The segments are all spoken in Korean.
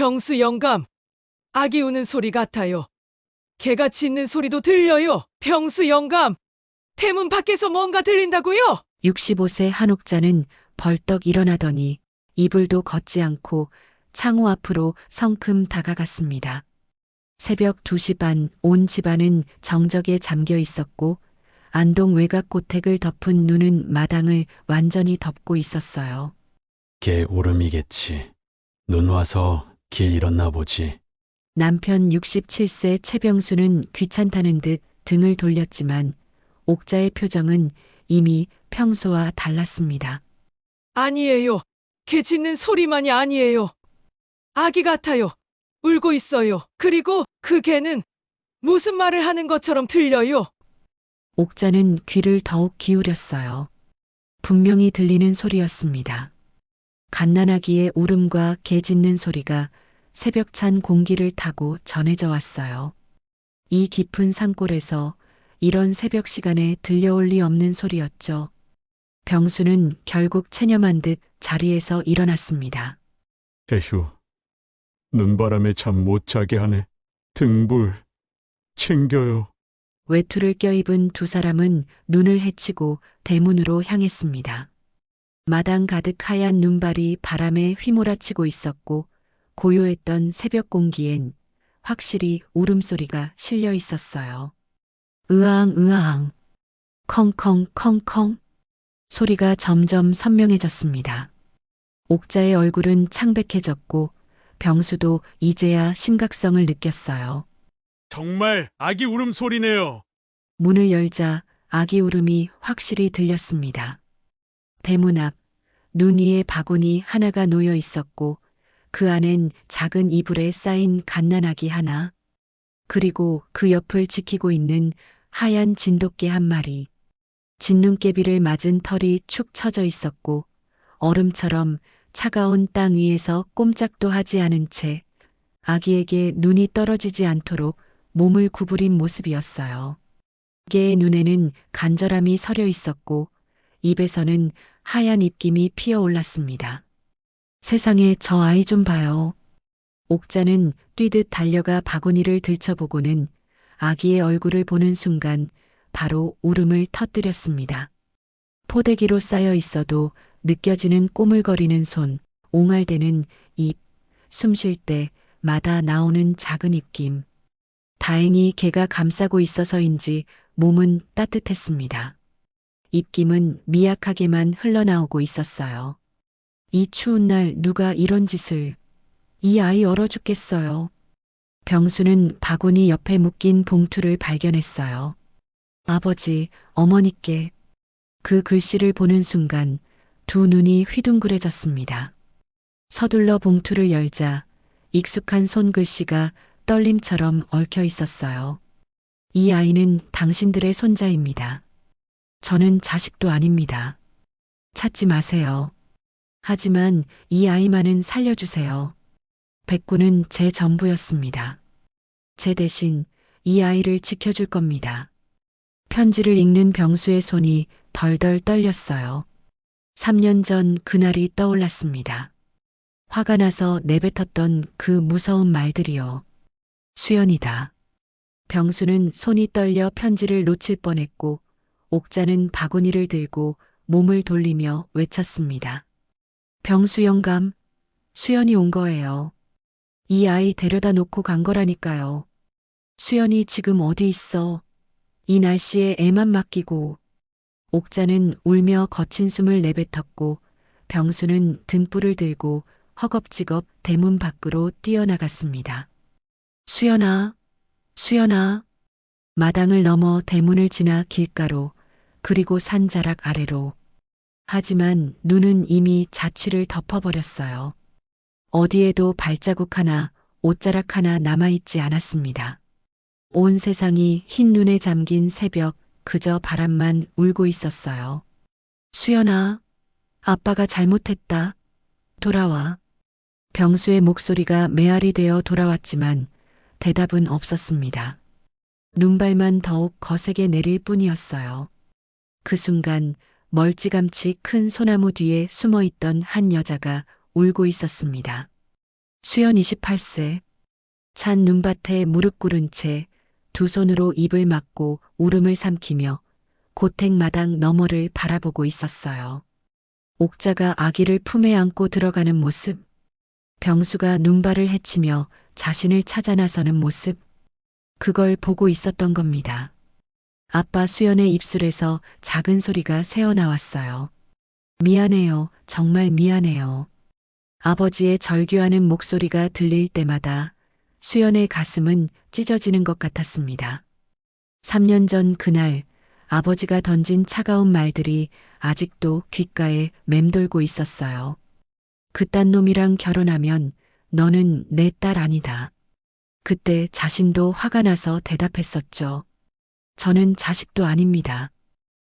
병수 영감, 아기 우는 소리 같아요. 개가 짖는 소리도 들려요. 병수 영감, 대문 밖에서 뭔가 들린다고요? 65세 한옥자는 벌떡 일어나더니 이불도 걷지 않고 창호 앞으로 성큼 다가갔습니다. 새벽 2시 반 온 집안은 정적에 잠겨 있었고 안동 외곽고택을 덮은 눈은 마당을 완전히 덮고 있었어요. 개 울음이겠지. 눈 와서 길 잃었나 보지. 남편 67세 최병수는 귀찮다는 듯 등을 돌렸지만 옥자의 표정은 이미 평소와 달랐습니다. 아니에요. 개 짖는 소리만이 아니에요. 아기 같아요. 울고 있어요. 그리고 그 개는 무슨 말을 하는 것처럼 들려요. 옥자는 귀를 더욱 기울였어요. 분명히 들리는 소리였습니다. 갓난아기의 울음과 개 짖는 소리가 새벽찬 공기를 타고 전해져 왔어요. 이 깊은 산골에서 이런 새벽 시간에 들려올 리 없는 소리였죠. 병수는 결국 체념한 듯 자리에서 일어났습니다. 에휴, 눈바람에 잠 못 자게 하네. 등불 챙겨요. 외투를 껴입은 두 사람은 눈을 헤치고 대문으로 향했습니다. 마당 가득 하얀 눈발이 바람에 휘몰아치고 있었고 고요했던 새벽 공기엔 확실히 울음소리가 실려 있었어요. 으아앙 으아앙, 컹컹 컹컹 소리가 점점 선명해졌습니다. 옥자의 얼굴은 창백해졌고 병수도 이제야 심각성을 느꼈어요. 정말 아기 울음소리네요. 문을 열자 아기 울음이 확실히 들렸습니다. 대문 앞 눈 위에 바구니 하나가 놓여 있었고 그 안엔 작은 이불에 쌓인 갓난아기 하나, 그리고 그 옆을 지키고 있는 하얀 진돗개 한 마리. 진눈깨비를 맞은 털이 축 처져 있었고 얼음처럼 차가운 땅 위에서 꼼짝도 하지 않은 채 아기에게 눈이 떨어지지 않도록 몸을 구부린 모습이었어요. 개의 눈에는 간절함이 서려 있었고 입에서는 하얀 입김이 피어올랐습니다. 세상에 저 아이 좀 봐요. 옥자는 뛰듯 달려가 바구니를 들춰보고는 아기의 얼굴을 보는 순간 바로 울음을 터뜨렸습니다. 포대기로 쌓여 있어도 느껴지는 꼬물거리는 손, 옹알대는 입, 숨 쉴 때마다 나오는 작은 입김. 다행히 개가 감싸고 있어서인지 몸은 따뜻했습니다. 입김은 미약하게만 흘러나오고 있었어요. 이 추운 날 누가 이런 짓을, 이 아이 얼어 죽겠어요. 병수는 바구니 옆에 묶인 봉투를 발견했어요. 아버지, 어머니께. 그 글씨를 보는 순간 두 눈이 휘둥그레졌습니다. 서둘러 봉투를 열자 익숙한 손글씨가 떨림처럼 얽혀 있었어요. 이 아이는 당신들의 손자입니다. 저는 자식도 아닙니다. 찾지 마세요. 하지만 이 아이만은 살려주세요. 백구는 제 전부였습니다. 제 대신 이 아이를 지켜줄 겁니다. 편지를 읽는 병수의 손이 덜덜 떨렸어요. 3년 전 그날이 떠올랐습니다. 화가 나서 내뱉었던 그 무서운 말들이요. 수연이다. 병수는 손이 떨려 편지를 놓칠 뻔했고 옥자는 바구니를 들고 몸을 돌리며 외쳤습니다. 병수 영감, 수연이 온 거예요. 이 아이 데려다 놓고 간 거라니까요. 수연이 지금 어디 있어? 이 날씨에 애만 맡기고. 옥자는 울며 거친 숨을 내뱉었고 병수는 등불을 들고 허겁지겁 대문 밖으로 뛰어나갔습니다. 수연아, 수연아. 마당을 넘어 대문을 지나 길가로, 그리고 산자락 아래로. 하지만 눈은 이미 자취를 덮어버렸어요. 어디에도 발자국 하나, 옷자락 하나 남아있지 않았습니다. 온 세상이 흰 눈에 잠긴 새벽, 그저 바람만 울고 있었어요. 수연아, 아빠가 잘못했다. 돌아와. 병수의 목소리가 메아리 되어 돌아왔지만 대답은 없었습니다. 눈발만 더욱 거세게 내릴 뿐이었어요. 그 순간 멀찌감치 큰 소나무 뒤에 숨어 있던 한 여자가 울고 있었습니다. 수연 28세. 찬 눈밭에 무릎 꿇은 채 두 손으로 입을 막고 울음을 삼키며 고택마당 너머를 바라보고 있었어요. 옥자가 아기를 품에 안고 들어가는 모습, 병수가 눈발을 헤치며 자신을 찾아 나서는 모습, 그걸 보고 있었던 겁니다. 아빠 수연의 입술에서 작은 소리가 새어나왔어요. 미안해요. 정말 미안해요. 아버지의 절규하는 목소리가 들릴 때마다 수연의 가슴은 찢어지는 것 같았습니다. 3년 전 그날 아버지가 던진 차가운 말들이 아직도 귓가에 맴돌고 있었어요. 그딴 놈이랑 결혼하면 너는 내 딸 아니다. 그때 자신도 화가 나서 대답했었죠. 저는 자식도 아닙니다.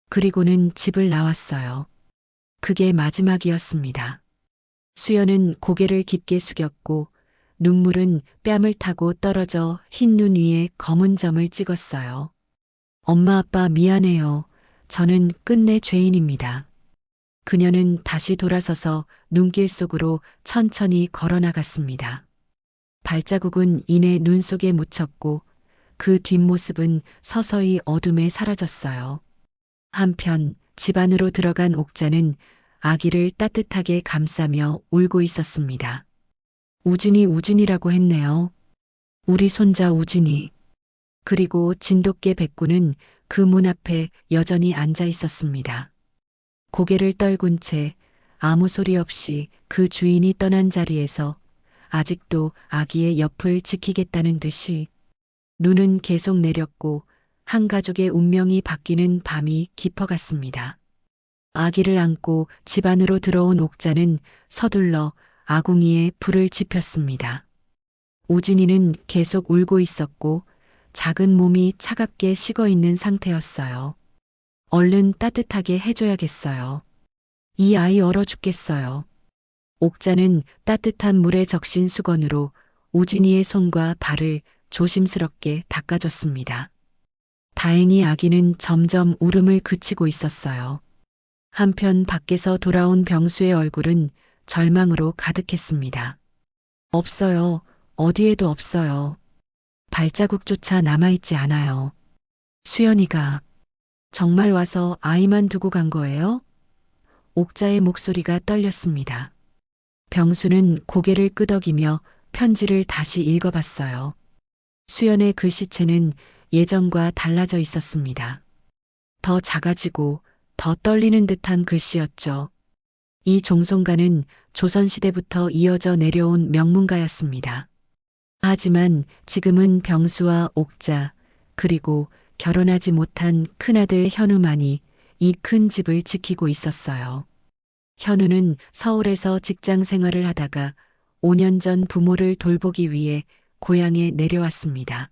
그리고는 집을 나왔어요. 그게 마지막이었습니다. 수연은 고개를 깊게 숙였고 눈물은 뺨을 타고 떨어져 흰 눈 위에 검은 점을 찍었어요. 엄마 아빠 미안해요. 저는 끝내 죄인입니다. 그녀는 다시 돌아서서 눈길 속으로 천천히 걸어 나갔습니다. 발자국은 이내 눈 속에 묻혔고 그 뒷모습은 서서히 어둠에 사라졌어요. 한편 집 안으로 들어간 옥자는 아기를 따뜻하게 감싸며 울고 있었습니다. 우진이 우진이라고 했네요. 우리 손자 우진이. 그리고 진돗개 백구는 그 문 앞에 여전히 앉아 있었습니다. 고개를 떨군 채 아무 소리 없이 그 주인이 떠난 자리에서 아직도 아기의 옆을 지키겠다는 듯이 눈은 계속 내렸고 한 가족의 운명이 바뀌는 밤이 깊어갔습니다. 아기를 안고 집 안으로 들어온 옥자는 서둘러 아궁이에 불을 지폈습니다. 우진이는 계속 울고 있었고 작은 몸이 차갑게 식어 있는 상태였어요. 얼른 따뜻하게 해줘야겠어요. 이 아이 얼어 죽겠어요. 옥자는 따뜻한 물에 적신 수건으로 우진이의 손과 발을 조심스럽게 닦아줬습니다. 다행히 아기는 점점 울음을 그치고 있었어요. 한편 밖에서 돌아온 병수의 얼굴은 절망으로 가득했습니다. 없어요. 어디에도 없어요. 발자국조차 남아있지 않아요. 수연이가 정말 와서 아이만 두고 간 거예요? 옥자의 목소리가 떨렸습니다. 병수는 고개를 끄덕이며 편지를 다시 읽어봤어요. 수연의 글씨체는 예전과 달라져 있었습니다. 더 작아지고 더 떨리는 듯한 글씨였죠. 이 종송가는 조선시대부터 이어져 내려온 명문가였습니다. 하지만 지금은 병수와 옥자, 그리고 결혼하지 못한 큰아들 현우만이 이 큰 집을 지키고 있었어요. 현우는 서울에서 직장 생활을 하다가 5년 전 부모를 돌보기 위해 고향에 내려왔습니다.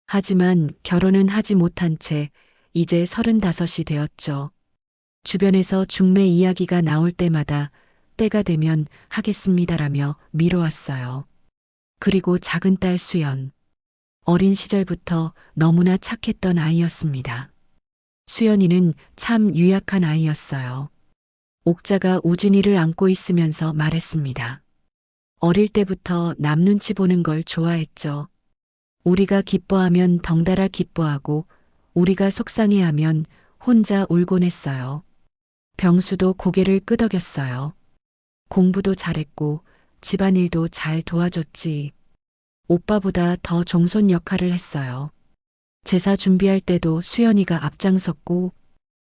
하지만 결혼은 하지 못한 채 이제 35이 되었죠. 주변에서 중매 이야기가 나올 때마다 때가 되면 하겠습니다라며 미뤄왔어요. 그리고 작은 딸 수연. 어린 시절부터 너무나 착했던 아이였습니다. 수연이는 참 유약한 아이였어요. 옥자가 우진이를 안고 있으면서 말했습니다. 어릴 때부터 남 눈치 보는 걸 좋아했죠. 우리가 기뻐하면 덩달아 기뻐하고 우리가 속상해하면 혼자 울곤 했어요. 병수도 고개를 끄덕였어요. 공부도 잘했고 집안일도 잘 도와줬지. 오빠보다 더 종손 역할을 했어요. 제사 준비할 때도 수연이가 앞장섰고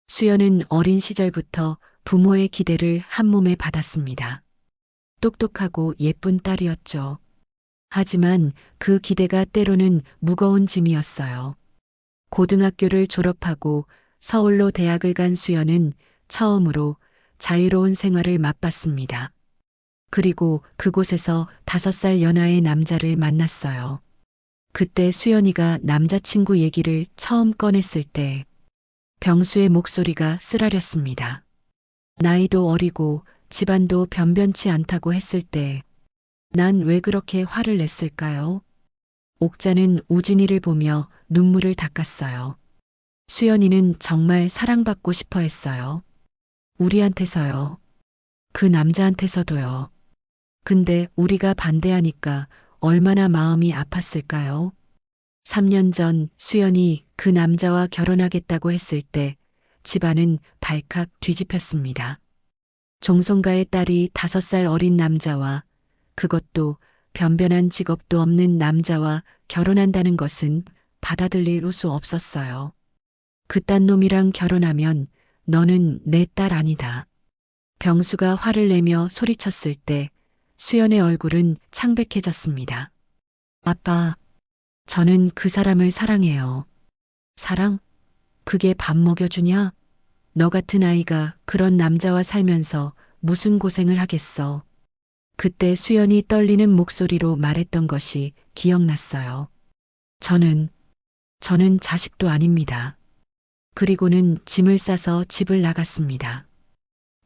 수연은 어린 시절부터 부모의 기대를 한 몸에 받았습니다. 똑똑하고 예쁜 딸이었죠. 하지만 그 기대가 때로는 무거운 짐이었어요. 고등학교를 졸업하고 서울로 대학을 간 수연은 처음으로 자유로운 생활을 맛봤습니다. 그리고 그곳에서 5살 연하의 남자를 만났어요. 그때 수연이가 남자친구 얘기를 처음 꺼냈을 때 병수의 목소리가 쓰라렸습니다. 나이도 어리고 집안도 변변치 않다고 했을 때 난 왜 그렇게 화를 냈을까요? 옥자는 우진이를 보며 눈물을 닦았어요. 수연이는 정말 사랑받고 싶어 했어요. 우리한테서요. 그 남자한테서도요. 근데 우리가 반대하니까 얼마나 마음이 아팠을까요? 3년 전 수연이 그 남자와 결혼하겠다고 했을 때 집안은 발칵 뒤집혔습니다. 종손가의 딸이 5살 어린 남자와, 그것도 변변한 직업도 없는 남자와 결혼한다는 것은 받아들일 수 없었어요. 그딴 놈이랑 결혼하면 너는 내 딸 아니다. 병수가 화를 내며 소리쳤을 때 수연의 얼굴은 창백해졌습니다. 아빠, 저는 그 사람을 사랑해요. 사랑? 그게 밥 먹여주냐? 너 같은 아이가 그런 남자와 살면서 무슨 고생을 하겠어. 그때 수연이 떨리는 목소리로 말했던 것이 기억났어요. 저는 자식도 아닙니다. 그리고는 짐을 싸서 집을 나갔습니다.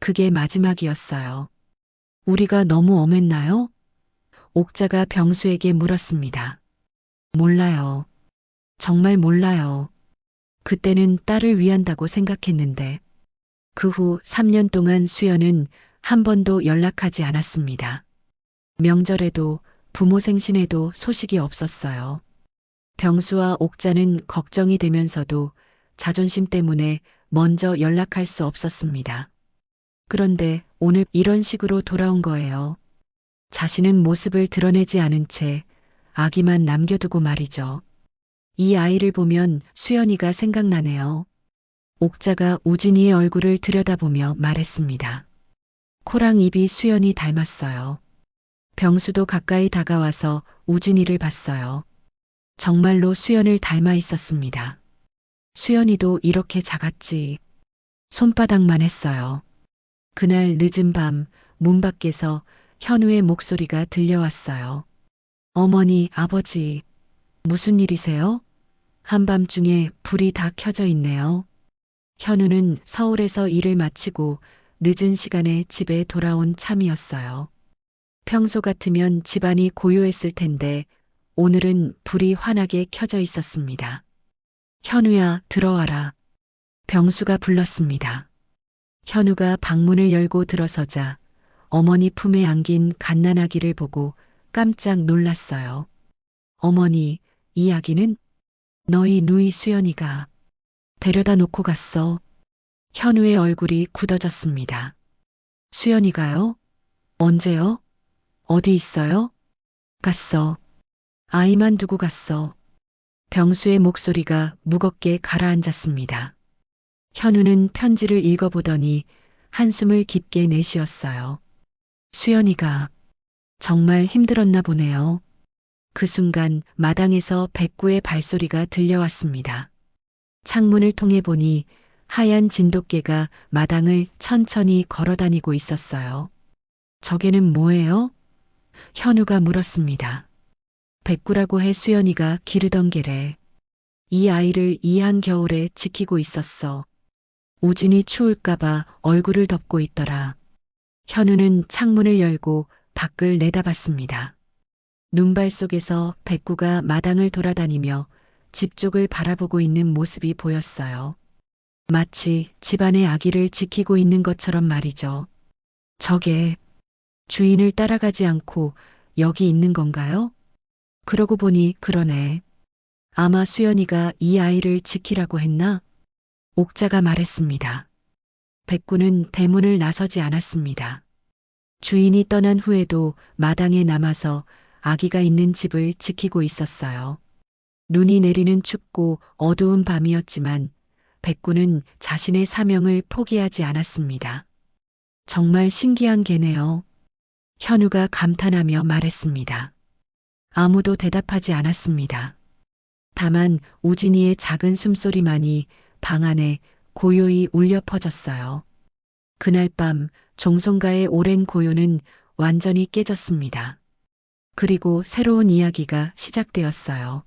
그게 마지막이었어요. 우리가 너무 엄했나요? 옥자가 병수에게 물었습니다. 몰라요. 정말 몰라요. 그때는 딸을 위한다고 생각했는데 그 후 3년 동안 수연은 한 번도 연락하지 않았습니다. 명절에도 부모 생신에도 소식이 없었어요. 병수와 옥자는 걱정이 되면서도 자존심 때문에 먼저 연락할 수 없었습니다. 그런데 오늘 이런 식으로 돌아온 거예요. 자신은 모습을 드러내지 않은 채 아기만 남겨두고 말이죠. 이 아이를 보면 수연이가 생각나네요. 옥자가 우진이의 얼굴을 들여다보며 말했습니다. 코랑 입이 수연이 닮았어요. 병수도 가까이 다가와서 우진이를 봤어요. 정말로 수연을 닮아 있었습니다. 수연이도 이렇게 작았지. 손바닥만 했어요. 그날 늦은 밤 문 밖에서 현우의 목소리가 들려왔어요. 어머니, 아버지, 무슨 일이세요? 한밤중에 불이 다 켜져 있네요. 현우는 서울에서 일을 마치고 늦은 시간에 집에 돌아온 참이었어요. 평소 같으면 집안이 고요했을 텐데 오늘은 불이 환하게 켜져 있었습니다. 현우야, 들어와라. 병수가 불렀습니다. 현우가 방문을 열고 들어서자 어머니 품에 안긴 갓난아기를 보고 깜짝 놀랐어요. 어머니, 이 아기는 너희 누이 수연이가 데려다 놓고 갔어. 현우의 얼굴이 굳어졌습니다. 수연이가요? 언제요? 어디 있어요? 갔어. 아이만 두고 갔어. 병수의 목소리가 무겁게 가라앉았습니다. 현우는 편지를 읽어보더니 한숨을 깊게 내쉬었어요. 수연이가 정말 힘들었나 보네요. 그 순간 마당에서 백구의 발소리가 들려왔습니다. 창문을 통해 보니 하얀 진돗개가 마당을 천천히 걸어다니고 있었어요. 저게는 뭐예요? 현우가 물었습니다. 백구라고 해 수연이가 기르던 개래. 이 아이를 이 한겨울에 지키고 있었어. 우진이 추울까봐 얼굴을 덮고 있더라. 현우는 창문을 열고 밖을 내다봤습니다. 눈발 속에서 백구가 마당을 돌아다니며 집 쪽을 바라보고 있는 모습이 보였어요. 마치 집안의 아기를 지키고 있는 것처럼 말이죠. 저게 주인을 따라가지 않고 여기 있는 건가요? 그러고 보니 그러네. 아마 수연이가 이 아이를 지키라고 했나? 옥자가 말했습니다. 백구는 대문을 나서지 않았습니다. 주인이 떠난 후에도 마당에 남아서 아기가 있는 집을 지키고 있었어요. 눈이 내리는 춥고 어두운 밤이었지만 백구는 자신의 사명을 포기하지 않았습니다. 정말 신기한 개네요. 현우가 감탄하며 말했습니다. 아무도 대답하지 않았습니다. 다만 우진이의 작은 숨소리만이 방 안에 고요히 울려 퍼졌어요. 그날 밤 종손가의 오랜 고요는 완전히 깨졌습니다. 그리고 새로운 이야기가 시작되었어요.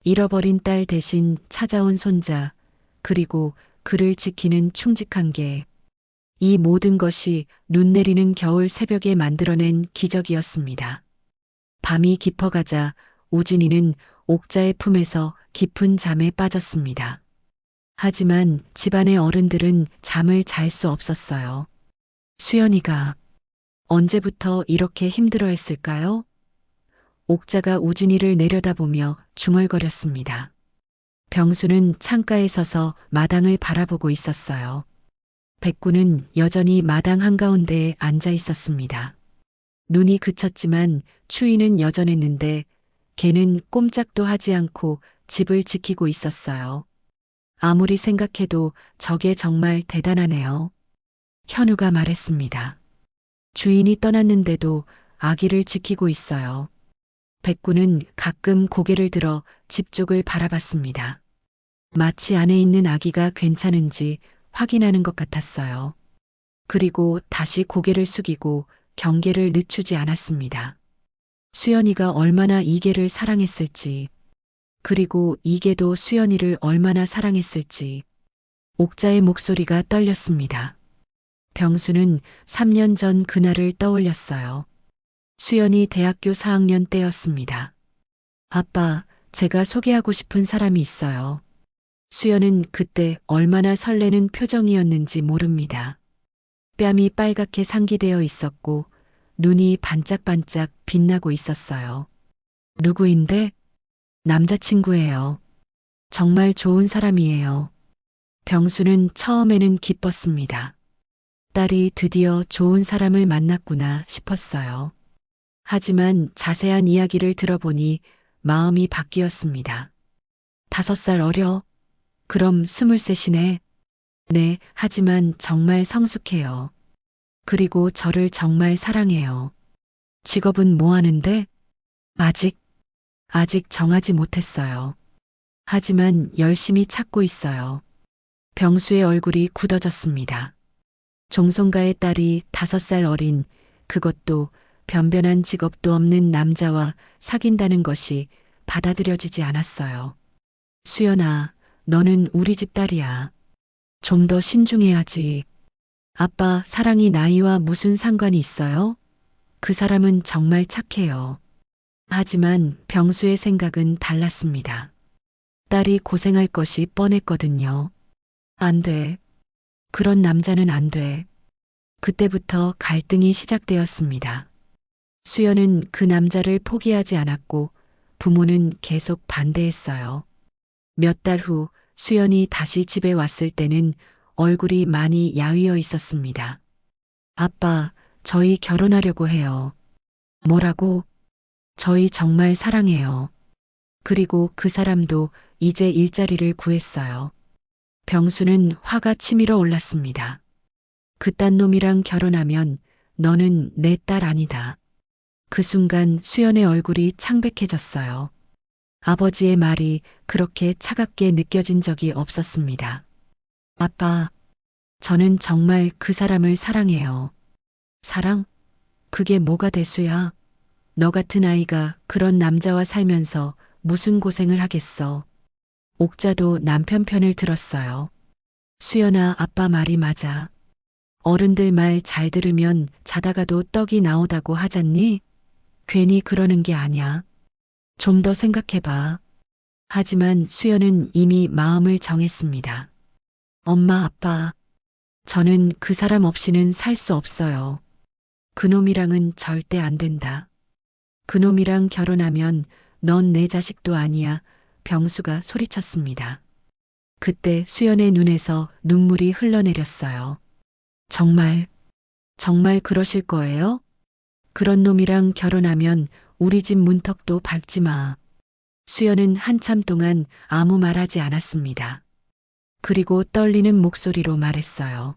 잃어버린 딸 대신 찾아온 손자, 그리고 그를 지키는 충직한 개. 이 모든 것이 눈 내리는 겨울 새벽에 만들어낸 기적이었습니다. 밤이 깊어가자 우진이는 옥자의 품에서 깊은 잠에 빠졌습니다. 하지만 집안의 어른들은 잠을 잘 수 없었어요. 수연이가 언제부터 이렇게 힘들어 했을까요? 옥자가 우진이를 내려다보며 중얼거렸습니다. 병수는 창가에 서서 마당을 바라보고 있었어요. 백구는 여전히 마당 한가운데에 앉아 있었습니다. 눈이 그쳤지만 추위는 여전했는데 걔는 꼼짝도 하지 않고 집을 지키고 있었어요. 아무리 생각해도 저게 정말 대단하네요. 현우가 말했습니다. 주인이 떠났는데도 아기를 지키고 있어요. 백구는 가끔 고개를 들어 집 쪽을 바라봤습니다. 마치 안에 있는 아기가 괜찮은지 확인하는 것 같았어요. 그리고 다시 고개를 숙이고 경계를 늦추지 않았습니다. 수연이가 얼마나 이계를 사랑했을지, 그리고 이계도 수연이를 얼마나 사랑했을지. 옥자의 목소리가 떨렸습니다. 병수는 3년 전 그날을 떠올렸어요. 수연이 대학교 4학년 때였습니다. 아빠, 제가 소개하고 싶은 사람이 있어요. 수연은 그때 얼마나 설레는 표정이었는지 모릅니다. 뺨이 빨갛게 상기되어 있었고 눈이 반짝반짝 빛나고 있었어요. 누구인데? 남자친구예요. 정말 좋은 사람이에요. 병수는 처음에는 기뻤습니다. 딸이 드디어 좋은 사람을 만났구나 싶었어요. 하지만 자세한 이야기를 들어보니 마음이 바뀌었습니다. 5살 어려? 그럼 23이네. 네, 하지만 정말 성숙해요. 그리고 저를 정말 사랑해요. 직업은 뭐 하는데? 아직 정하지 못했어요. 하지만 열심히 찾고 있어요. 병수의 얼굴이 굳어졌습니다. 종손가의 딸이 5살 어린, 그것도 변변한 직업도 없는 남자와 사귄다는 것이 받아들여지지 않았어요. 수연아, 너는 우리 집 딸이야. 좀 더 신중해야지. 아빠, 사랑이 나이와 무슨 상관이 있어요? 그 사람은 정말 착해요. 하지만 병수의 생각은 달랐습니다. 딸이 고생할 것이 뻔했거든요. 안 돼. 그런 남자는 안 돼. 그때부터 갈등이 시작되었습니다. 수연은 그 남자를 포기하지 않았고 부모는 계속 반대했어요. 몇 달 후 수연이 다시 집에 왔을 때는 얼굴이 많이 야위어 있었습니다. 아빠, 저희 결혼하려고 해요. 뭐라고? 저희 정말 사랑해요. 그리고 그 사람도 이제 일자리를 구했어요. 병수는 화가 치밀어 올랐습니다. 그딴 놈이랑 결혼하면 너는 내 딸 아니다. 그 순간 수연의 얼굴이 창백해졌어요. 아버지의 말이 그렇게 차갑게 느껴진 적이 없었습니다. 아빠, 저는 정말 그 사람을 사랑해요. 사랑? 그게 뭐가 대수야? 너 같은 아이가 그런 남자와 살면서 무슨 고생을 하겠어. 옥자도 남편 편을 들었어요. 수연아, 아빠 말이 맞아. 어른들 말 잘 들으면 자다가도 떡이 나오다고 하잖니? 괜히 그러는 게 아니야. 좀 더 생각해봐. 하지만 수연은 이미 마음을 정했습니다. 엄마, 아빠, 저는 그 사람 없이는 살 수 없어요. 그놈이랑은 절대 안 된다. 그놈이랑 결혼하면 넌 내 자식도 아니야. 병수가 소리쳤습니다. 그때 수연의 눈에서 눈물이 흘러내렸어요. 정말 그러실 거예요? 그런 놈이랑 결혼하면 우리 집 문턱도 밟지 마. 수연은 한참 동안 아무 말하지 않았습니다. 그리고 떨리는 목소리로 말했어요.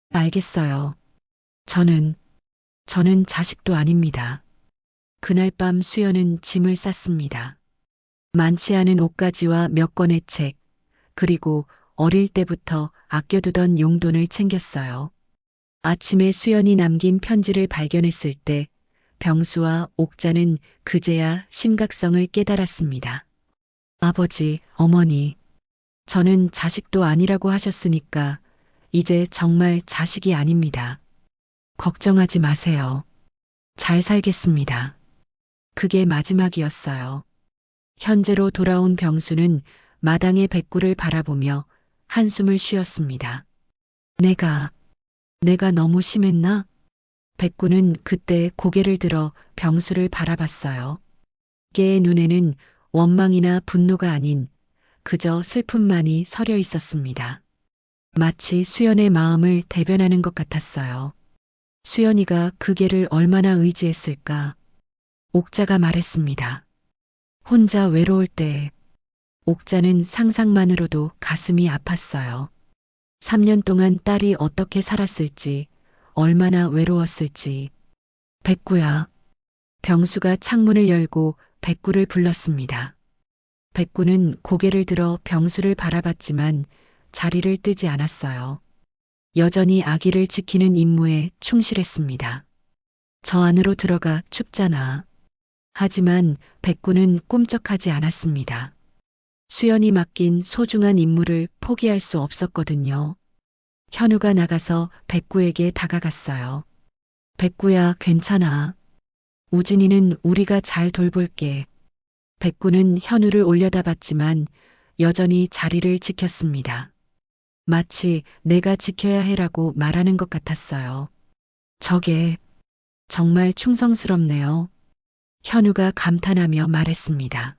알겠어요. 저는 자식도 아닙니다. 그날 밤 수연은 짐을 쌌습니다. 많지 않은 옷가지와 몇 권의 책, 그리고 어릴 때부터 아껴두던 용돈을 챙겼어요. 아침에 수연이 남긴 편지를 발견했을 때 병수와 옥자는 그제야 심각성을 깨달았습니다. 아버지, 어머니, 저는 자식도 아니라고 하셨으니까 이제 정말 자식이 아닙니다. 걱정하지 마세요. 잘 살겠습니다. 그게 마지막이었어요. 현재로 돌아온 병수는 마당의 백구를 바라보며 한숨을 쉬었습니다. 내가 너무 심했나? 백구는 그때 고개를 들어 병수를 바라봤어요. 개의 눈에는 원망이나 분노가 아닌 그저 슬픔만이 서려 있었습니다. 마치 수연의 마음을 대변하는 것 같았어요. 수연이가 그 개를 얼마나 의지했을까? 옥자가 말했습니다. 혼자 외로울 때 옥자는 상상만으로도 가슴이 아팠어요. 3년 동안 딸이 어떻게 살았을지, 얼마나 외로웠을지. 백구야. 병수가 창문을 열고 백구를 불렀습니다. 백구는 고개를 들어 병수를 바라봤지만 자리를 뜨지 않았어요. 여전히 아기를 지키는 임무에 충실했습니다. 저 안으로 들어가 춥잖아. 하지만 백구는 꿈쩍하지 않았습니다. 수연이 맡긴 소중한 임무를 포기할 수 없었거든요. 현우가 나가서 백구에게 다가갔어요. 백구야, 괜찮아. 우진이는 우리가 잘 돌볼게. 백구는 현우를 올려다봤지만 여전히 자리를 지켰습니다. 마치 내가 지켜야 해라고 말하는 것 같았어요. 저게 정말 충성스럽네요. 현우가 감탄하며 말했습니다.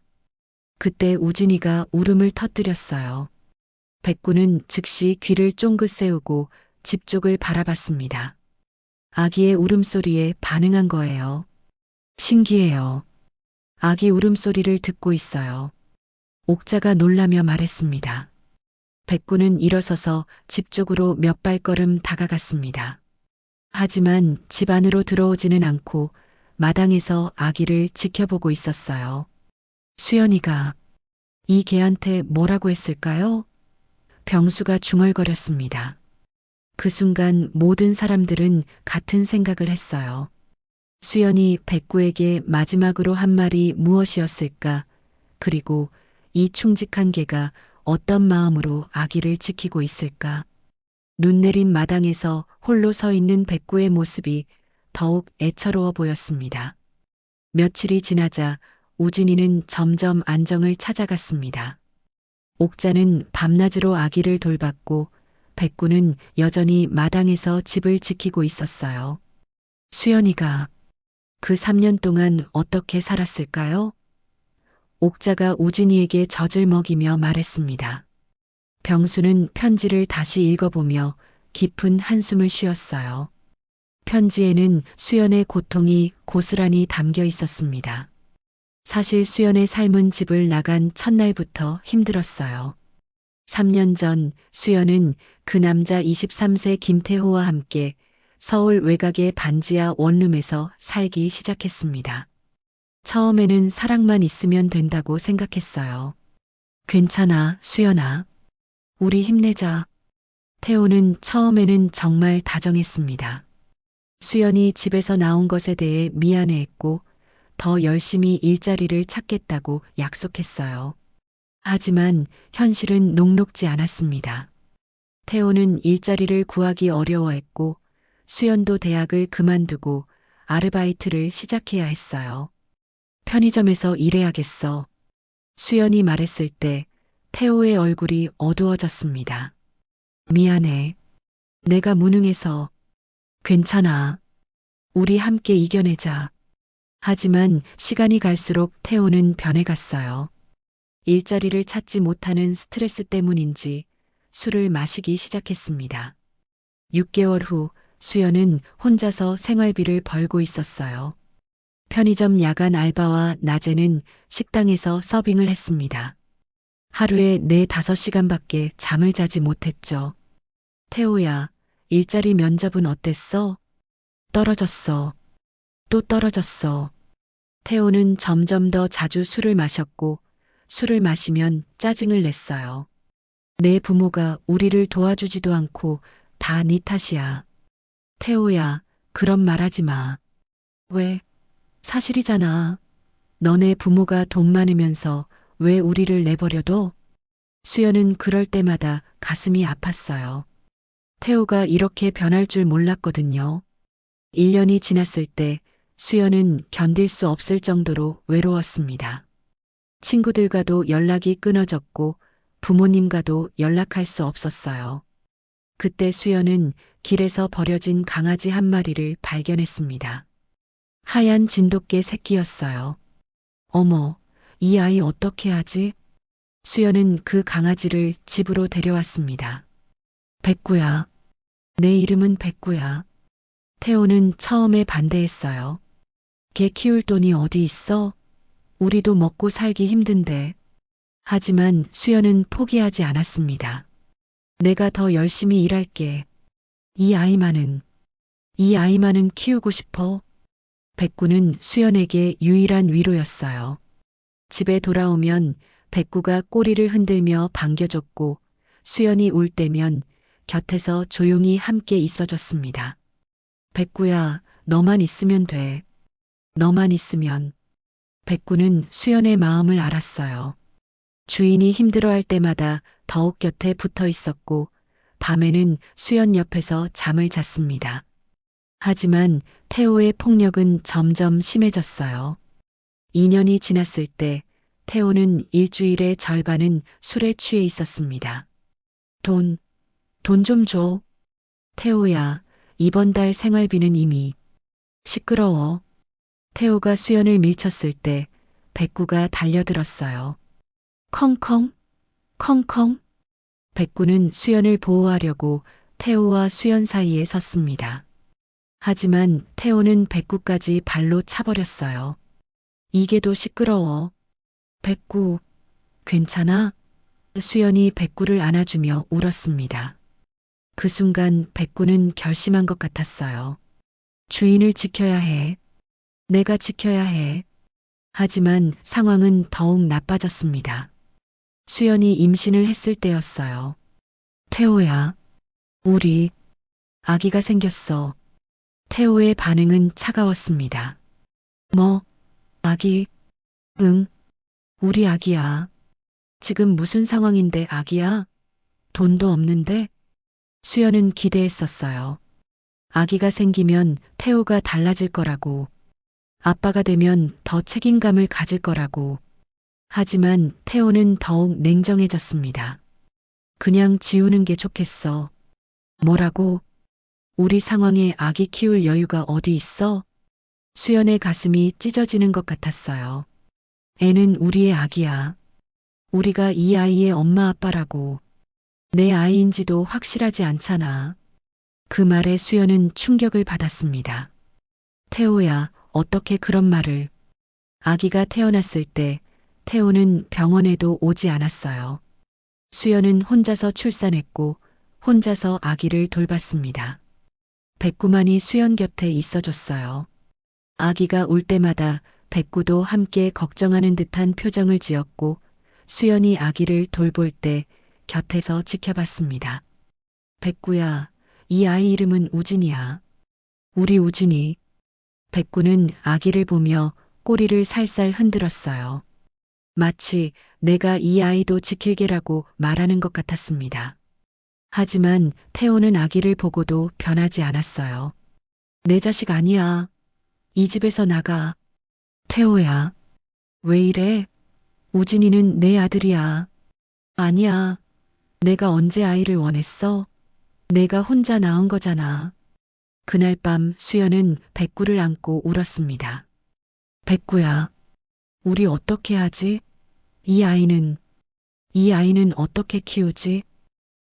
그때 우진이가 울음을 터뜨렸어요. 백구는 즉시 귀를 쫑긋 세우고 집 쪽을 바라봤습니다. 아기의 울음소리에 반응한 거예요. 신기해요. 아기 울음소리를 듣고 있어요. 옥자가 놀라며 말했습니다. 백구는 일어서서 집 쪽으로 몇 발걸음 다가갔습니다. 하지만 집 안으로 들어오지는 않고 마당에서 아기를 지켜보고 있었어요. 수연이가 이 개한테 뭐라고 했을까요? 병수가 중얼거렸습니다. 그 순간 모든 사람들은 같은 생각을 했어요. 수연이 백구에게 마지막으로 한 말이 무엇이었을까? 그리고 이 충직한 개가 어떤 마음으로 아기를 지키고 있을까? 눈 내린 마당에서 홀로 서 있는 백구의 모습이 더욱 애처로워 보였습니다. 며칠이 지나자 우진이는 점점 안정을 찾아갔습니다. 옥자는 밤낮으로 아기를 돌봤고 백구는 여전히 마당에서 집을 지키고 있었어요. 수연이가 그 3년 동안 어떻게 살았을까요? 옥자가 우진이에게 젖을 먹이며 말했습니다. 병수는 편지를 다시 읽어보며 깊은 한숨을 쉬었어요. 편지에는 수연의 고통이 고스란히 담겨 있었습니다. 사실 수연의 삶은 집을 나간 첫날부터 힘들었어요. 3년 전 수연은 그 남자 23세 김태호와 함께 서울 외곽의 반지하 원룸에서 살기 시작했습니다. 처음에는 사랑만 있으면 된다고 생각했어요. 괜찮아, 수연아. 우리 힘내자. 태호는 처음에는 정말 다정했습니다. 수연이 집에서 나온 것에 대해 미안해했고 더 열심히 일자리를 찾겠다고 약속했어요. 하지만 현실은 녹록지 않았습니다. 태호는 일자리를 구하기 어려워했고 수연도 대학을 그만두고 아르바이트를 시작해야 했어요. 편의점에서 일해야겠어. 수연이 말했을 때 태호의 얼굴이 어두워졌습니다. 미안해. 내가 무능해서. 괜찮아. 우리 함께 이겨내자. 하지만 시간이 갈수록 태호는 변해갔어요. 일자리를 찾지 못하는 스트레스 때문인지 술을 마시기 시작했습니다. 6개월 후 수연은 혼자서 생활비를 벌고 있었어요. 편의점 야간 알바와 낮에는 식당에서 서빙을 했습니다. 하루에 4~5시간밖에 잠을 자지 못했죠. 태호야, 일자리 면접은 어땠어? 떨어졌어. 또 떨어졌어. 태호는 점점 더 자주 술을 마셨고 술을 마시면 짜증을 냈어요. 내 부모가 우리를 도와주지도 않고 다 네 탓이야. 태호야, 그런 말 하지 마. 왜? 사실이잖아. 너네 부모가 돈 많으면서 왜 우리를 내버려둬? 수연은 그럴 때마다 가슴이 아팠어요. 태호가 이렇게 변할 줄 몰랐거든요. 1년이 지났을 때 수연은 견딜 수 없을 정도로 외로웠습니다. 친구들과도 연락이 끊어졌고 부모님과도 연락할 수 없었어요. 그때 수연은 길에서 버려진 강아지 한 마리를 발견했습니다. 하얀 진돗개 새끼였어요. 어머, 이 아이 어떻게 하지? 수연은 그 강아지를 집으로 데려왔습니다. 백구야. 내 이름은 백구야. 태호는 처음에 반대했어요. 개 키울 돈이 어디 있어? 우리도 먹고 살기 힘든데. 하지만 수연은 포기하지 않았습니다. 내가 더 열심히 일할게. 이 아이만은 키우고 싶어. 백구는 수연에게 유일한 위로였어요. 집에 돌아오면 백구가 꼬리를 흔들며 반겨줬고 수연이 울 때면 곁에서 조용히 함께 있어줬습니다. 백구야, 너만 있으면 돼. 너만 있으면. 백구는 수연의 마음을 알았어요. 주인이 힘들어할 때마다 더욱 곁에 붙어 있었고 밤에는 수연 옆에서 잠을 잤습니다. 하지만 태호의 폭력은 점점 심해졌어요. 2년이 지났을 때 태호는 일주일의 절반은 술에 취해 있었습니다. 돈 좀 줘. 태호야, 이번 달 생활비는 이미. 시끄러워. 태호가 수연을 밀쳤을 때 백구가 달려들었어요. 컹컹, 컹컹. 백구는 수연을 보호하려고 태호와 수연 사이에 섰습니다. 하지만 태호는 백구까지 발로 차버렸어요. 이게도 시끄러워. 백구, 괜찮아? 수연이 백구를 안아주며 울었습니다. 그 순간 백구는 결심한 것 같았어요. 주인을 지켜야 해. 내가 지켜야 해. 하지만 상황은 더욱 나빠졌습니다. 수연이 임신을 했을 때였어요. 태호야, 우리 아기가 생겼어. 태호의 반응은 차가웠습니다. 뭐, 아기? 응, 우리 아기야. 지금 무슨 상황인데 아기야? 돈도 없는데? 수연은 기대했었어요. 아기가 생기면 태호가 달라질 거라고. 아빠가 되면 더 책임감을 가질 거라고. 하지만 태호는 더욱 냉정해졌습니다. 그냥 지우는 게 좋겠어. 뭐라고? 우리 상황에 아기 키울 여유가 어디 있어? 수연의 가슴이 찢어지는 것 같았어요. 애는 우리의 아기야. 우리가 이 아이의 엄마 아빠라고. 내 아이인지도 확실하지 않잖아. 그 말에 수연은 충격을 받았습니다. 태호야, 어떻게 그런 말을. 아기가 태어났을 때 태호는 병원에도 오지 않았어요. 수연은 혼자서 출산했고 혼자서 아기를 돌봤습니다. 백구만이 수연 곁에 있어줬어요. 아기가 울 때마다 백구도 함께 걱정하는 듯한 표정을 지었고 수연이 아기를 돌볼 때 곁에서 지켜봤습니다. 백구야, 이 아이 이름은 우진이야. 우리 우진이. 백구는 아기를 보며 꼬리를 살살 흔들었어요. 마치 내가 이 아이도 지킬게라고 말하는 것 같았습니다. 하지만 태호는 아기를 보고도 변하지 않았어요. 내 자식 아니야. 이 집에서 나가. 태호야. 왜 이래? 우진이는 내 아들이야. 아니야. 내가 언제 아이를 원했어? 내가 혼자 낳은 거잖아. 그날 밤 수연은 백구를 안고 울었습니다. 백구야, 우리 어떻게 하지? 이 아이는 어떻게 키우지?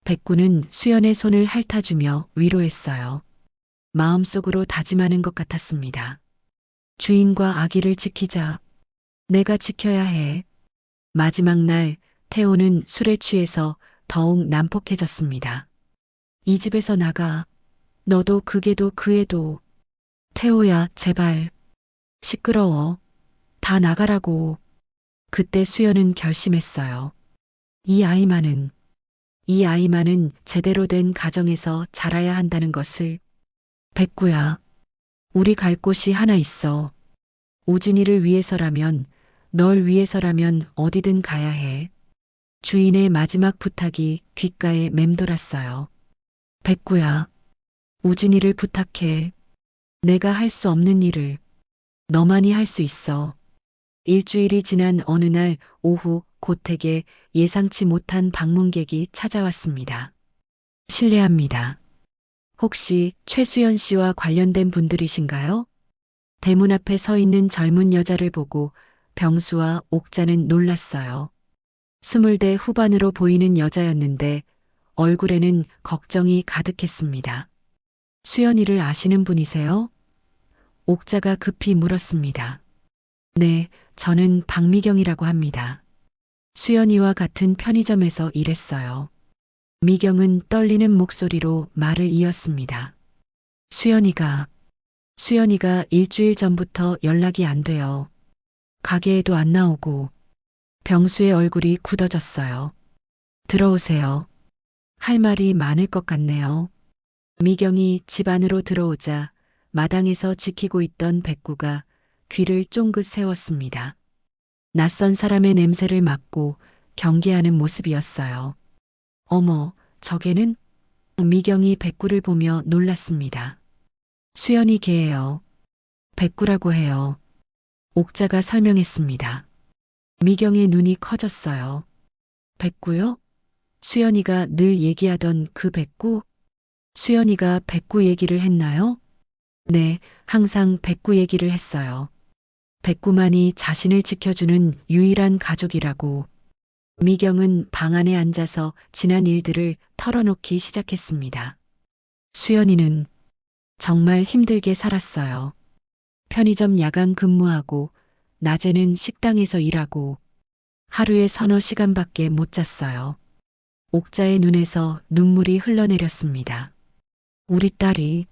백구는 수연의 손을 핥아주며 위로했어요. 마음속으로 다짐하는 것 같았습니다. 주인과 아기를 지키자. 내가 지켜야 해. 마지막 날 태호는 술에 취해서 더욱 난폭해졌습니다. 이 집에서 나가. 너도 그 개도 그 애도. 태호야, 제발. 시끄러워. 다 나가라고. 그때 수연은 결심했어요. 이 아이만은 제대로 된 가정에서 자라야 한다는 것을. 백구야, 우리 갈 곳이 하나 있어. 우진이를 위해서라면, 널 위해서라면 어디든 가야 해. 주인의 마지막 부탁이 귓가에 맴돌았어요. 백구야, 우진이를 부탁해. 내가 할 수 없는 일을 너만이 할 수 있어. 일주일이 지난 어느 날 오후 고택에 예상치 못한 방문객이 찾아왔습니다. 실례합니다. 혹시 최수연 씨와 관련된 분들이신가요? 대문 앞에 서 있는 젊은 여자를 보고 병수와 옥자는 놀랐어요. 20대 후반으로 보이는 여자였는데 얼굴에는 걱정이 가득했습니다. 수연이를 아시는 분이세요? 옥자가 급히 물었습니다. 네, 저는 박미경이라고 합니다. 수연이와 같은 편의점에서 일했어요. 미경은 떨리는 목소리로 말을 이었습니다. 수연이가 일주일 전부터 연락이 안 돼요. 가게에도 안 나오고 병수의 얼굴이 굳어졌어요. 들어오세요. 할 말이 많을 것 같네요. 미경이 집 안으로 들어오자 마당에서 지키고 있던 백구가 귀를 쫑긋 세웠습니다. 낯선 사람의 냄새를 맡고 경계하는 모습이었어요. 어머, 저게는? 미경이 백구를 보며 놀랐습니다. 수연이 걔예요. 백구라고 해요. 옥자가 설명했습니다. 미경의 눈이 커졌어요. 백구요? 수연이가 늘 얘기하던 그 백구? 수연이가 백구 얘기를 했나요? 네, 항상 백구 얘기를 했어요. 백구만이 자신을 지켜주는 유일한 가족이라고. 미경은 방 안에 앉아서 지난 일들을 털어놓기 시작했습니다. 수연이는 정말 힘들게 살았어요. 편의점 야간 근무하고 낮에는 식당에서 일하고 하루에 서너 시간밖에 못 잤어요. 옥자의 눈에서 눈물이 흘러내렸습니다. 우리 딸이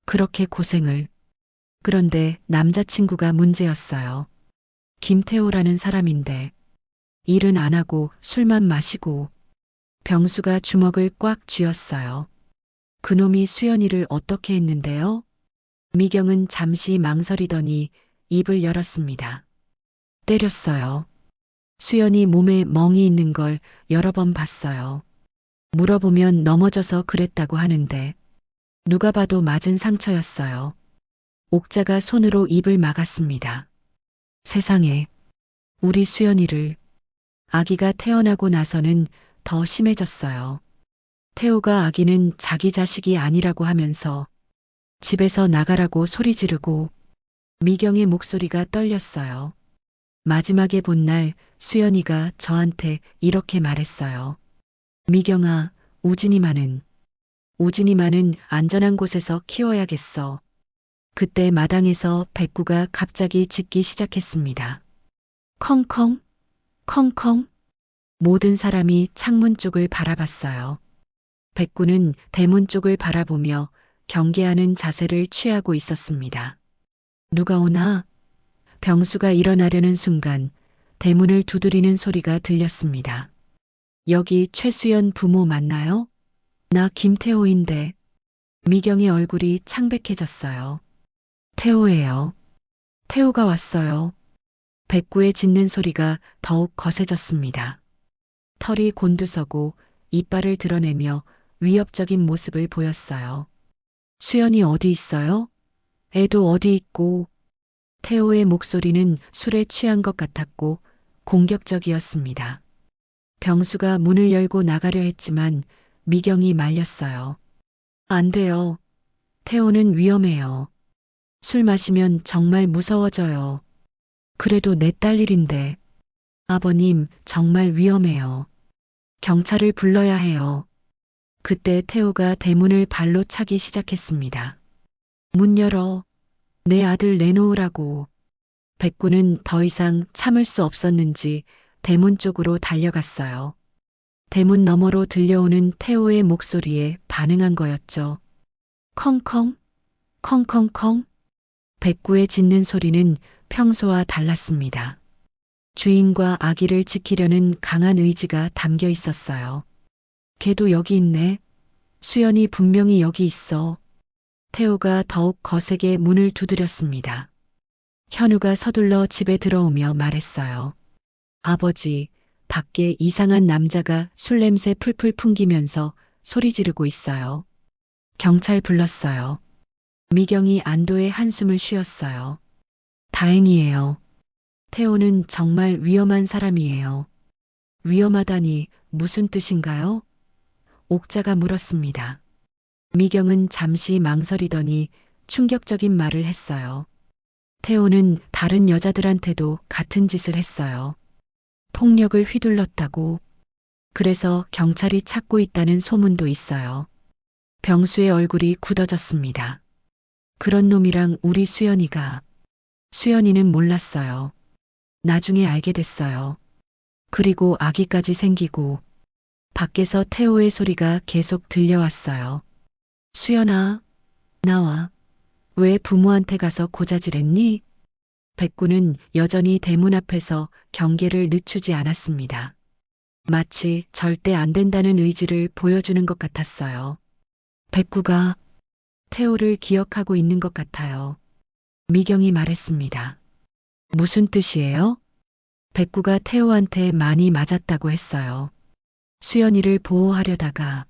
그렇게 고생을. 그런데 남자친구가 문제였어요. 김태호라는 사람인데 일은 안 하고 술만 마시고. 병수가 주먹을 꽉 쥐었어요. 그놈이 수연이를 어떻게 했는데요? 미경은 잠시 망설이더니 입을 열었습니다. 때렸어요. 수연이 몸에 멍이 있는 걸 여러 번 봤어요. 물어보면 넘어져서 그랬다고 하는데 누가 봐도 맞은 상처였어요. 옥자가 손으로 입을 막았습니다. 세상에, 우리 수연이를. 아기가 태어나고 나서는 더 심해졌어요. 태호가 아기는 자기 자식이 아니라고 하면서 집에서 나가라고 소리 지르고. 미경의 목소리가 떨렸어요. 마지막에 본 날 수연이가 저한테 이렇게 말했어요. 미경아, 우진이만은 안전한 곳에서 키워야겠어. 그때 마당에서 백구가 갑자기 짖기 시작했습니다. 컹컹, 컹컹. 모든 사람이 창문 쪽을 바라봤어요. 백구는 대문 쪽을 바라보며 경계하는 자세를 취하고 있었습니다. 누가 오나? 병수가 일어나려는 순간 대문을 두드리는 소리가 들렸습니다. 여기 최수연 부모 맞나요? 나 김태호인데. 미경의 얼굴이 창백해졌어요. 태호예요. 태호가 왔어요. 백구의 짖는 소리가 더욱 거세졌습니다. 털이 곤두서고 이빨을 드러내며 위협적인 모습을 보였어요. 수연이 어디 있어요? 애도 어디 있고. 태호의 목소리는 술에 취한 것 같았고 공격적이었습니다. 병수가 문을 열고 나가려 했지만 미경이 말렸어요. 안 돼요. 태호는 위험해요. 술 마시면 정말 무서워져요. 그래도 내 딸 일인데. 아버님, 정말 위험해요. 경찰을 불러야 해요. 그때 태호가 대문을 발로 차기 시작했습니다. 문 열어. 내 아들 내놓으라고. 백구는 더 이상 참을 수 없었는지 대문 쪽으로 달려갔어요. 대문 너머로 들려오는 태호의 목소리에 반응한 거였죠. 컹컹, 컹컹컹. 백구의 짖는 소리는 평소와 달랐습니다. 주인과 아기를 지키려는 강한 의지가 담겨 있었어요. 걔도 여기 있네. 수연이 분명히 여기 있어. 태호가 더욱 거세게 문을 두드렸습니다. 현우가 서둘러 집에 들어오며 말했어요. 아버지, 밖에 이상한 남자가 술 냄새 풀풀 풍기면서 소리 지르고 있어요. 경찰 불렀어요. 미경이 안도의 한숨을 쉬었어요. 다행이에요. 태호는 정말 위험한 사람이에요. 위험하다니 무슨 뜻인가요? 옥자가 물었습니다. 미경은 잠시 망설이더니 충격적인 말을 했어요. 태호는 다른 여자들한테도 같은 짓을 했어요. 폭력을 휘둘렀다고. 그래서 경찰이 찾고 있다는 소문도 있어요. 병수의 얼굴이 굳어졌습니다. 그런 놈이랑 우리 수연이가. 수연이는 몰랐어요. 나중에 알게 됐어요. 그리고 아기까지 생기고. 밖에서 태호의 소리가 계속 들려왔어요. 수연아, 나와. 왜 부모한테 가서 고자질했니? 백구는 여전히 대문 앞에서 경계를 늦추지 않았습니다. 마치 절대 안 된다는 의지를 보여주는 것 같았어요. 백구가 태호를 기억하고 있는 것 같아요. 미경이 말했습니다. 무슨 뜻이에요? 백구가 태호한테 많이 맞았다고 했어요. 수연이를 보호하려다가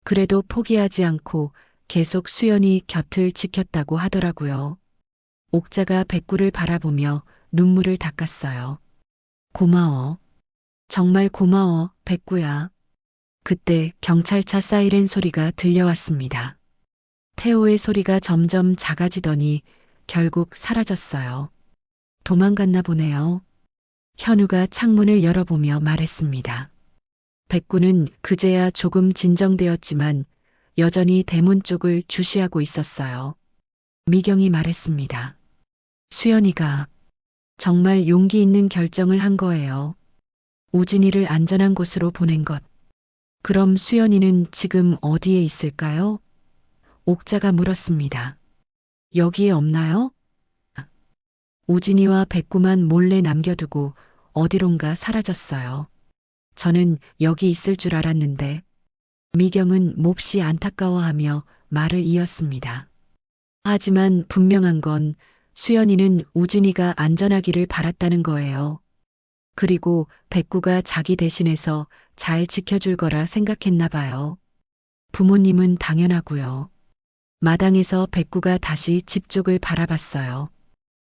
그래도 포기하지 않고 계속 수연이 곁을 지켰다고 하더라고요. 옥자가 백구를 바라보며 눈물을 닦았어요. 고마워. 정말 고마워, 백구야. 그때 경찰차 사이렌 소리가 들려왔습니다. 태호의 소리가 점점 작아지더니 결국 사라졌어요. 도망갔나 보네요. 현우가 창문을 열어보며 말했습니다. 백구는 그제야 조금 진정되었지만 여전히 대문 쪽을 주시하고 있었어요. 미경이 말했습니다. 수연이가 정말 용기 있는 결정을 한 거예요. 우진이를 안전한 곳으로 보낸 것. 그럼 수연이는 지금 어디에 있을까요? 옥자가 물었습니다. 여기에 없나요? 우진이와 백구만 몰래 남겨두고 어디론가 사라졌어요. 저는 여기 있을 줄 알았는데. 미경은 몹시 안타까워하며 말을 이었습니다. 하지만 분명한 건 수연이는 우진이가 안전하기를 바랐다는 거예요. 그리고 백구가 자기 대신해서 잘 지켜줄 거라 생각했나 봐요. 부모님은 당연하고요. 마당에서 백구가 다시 집 쪽을 바라봤어요.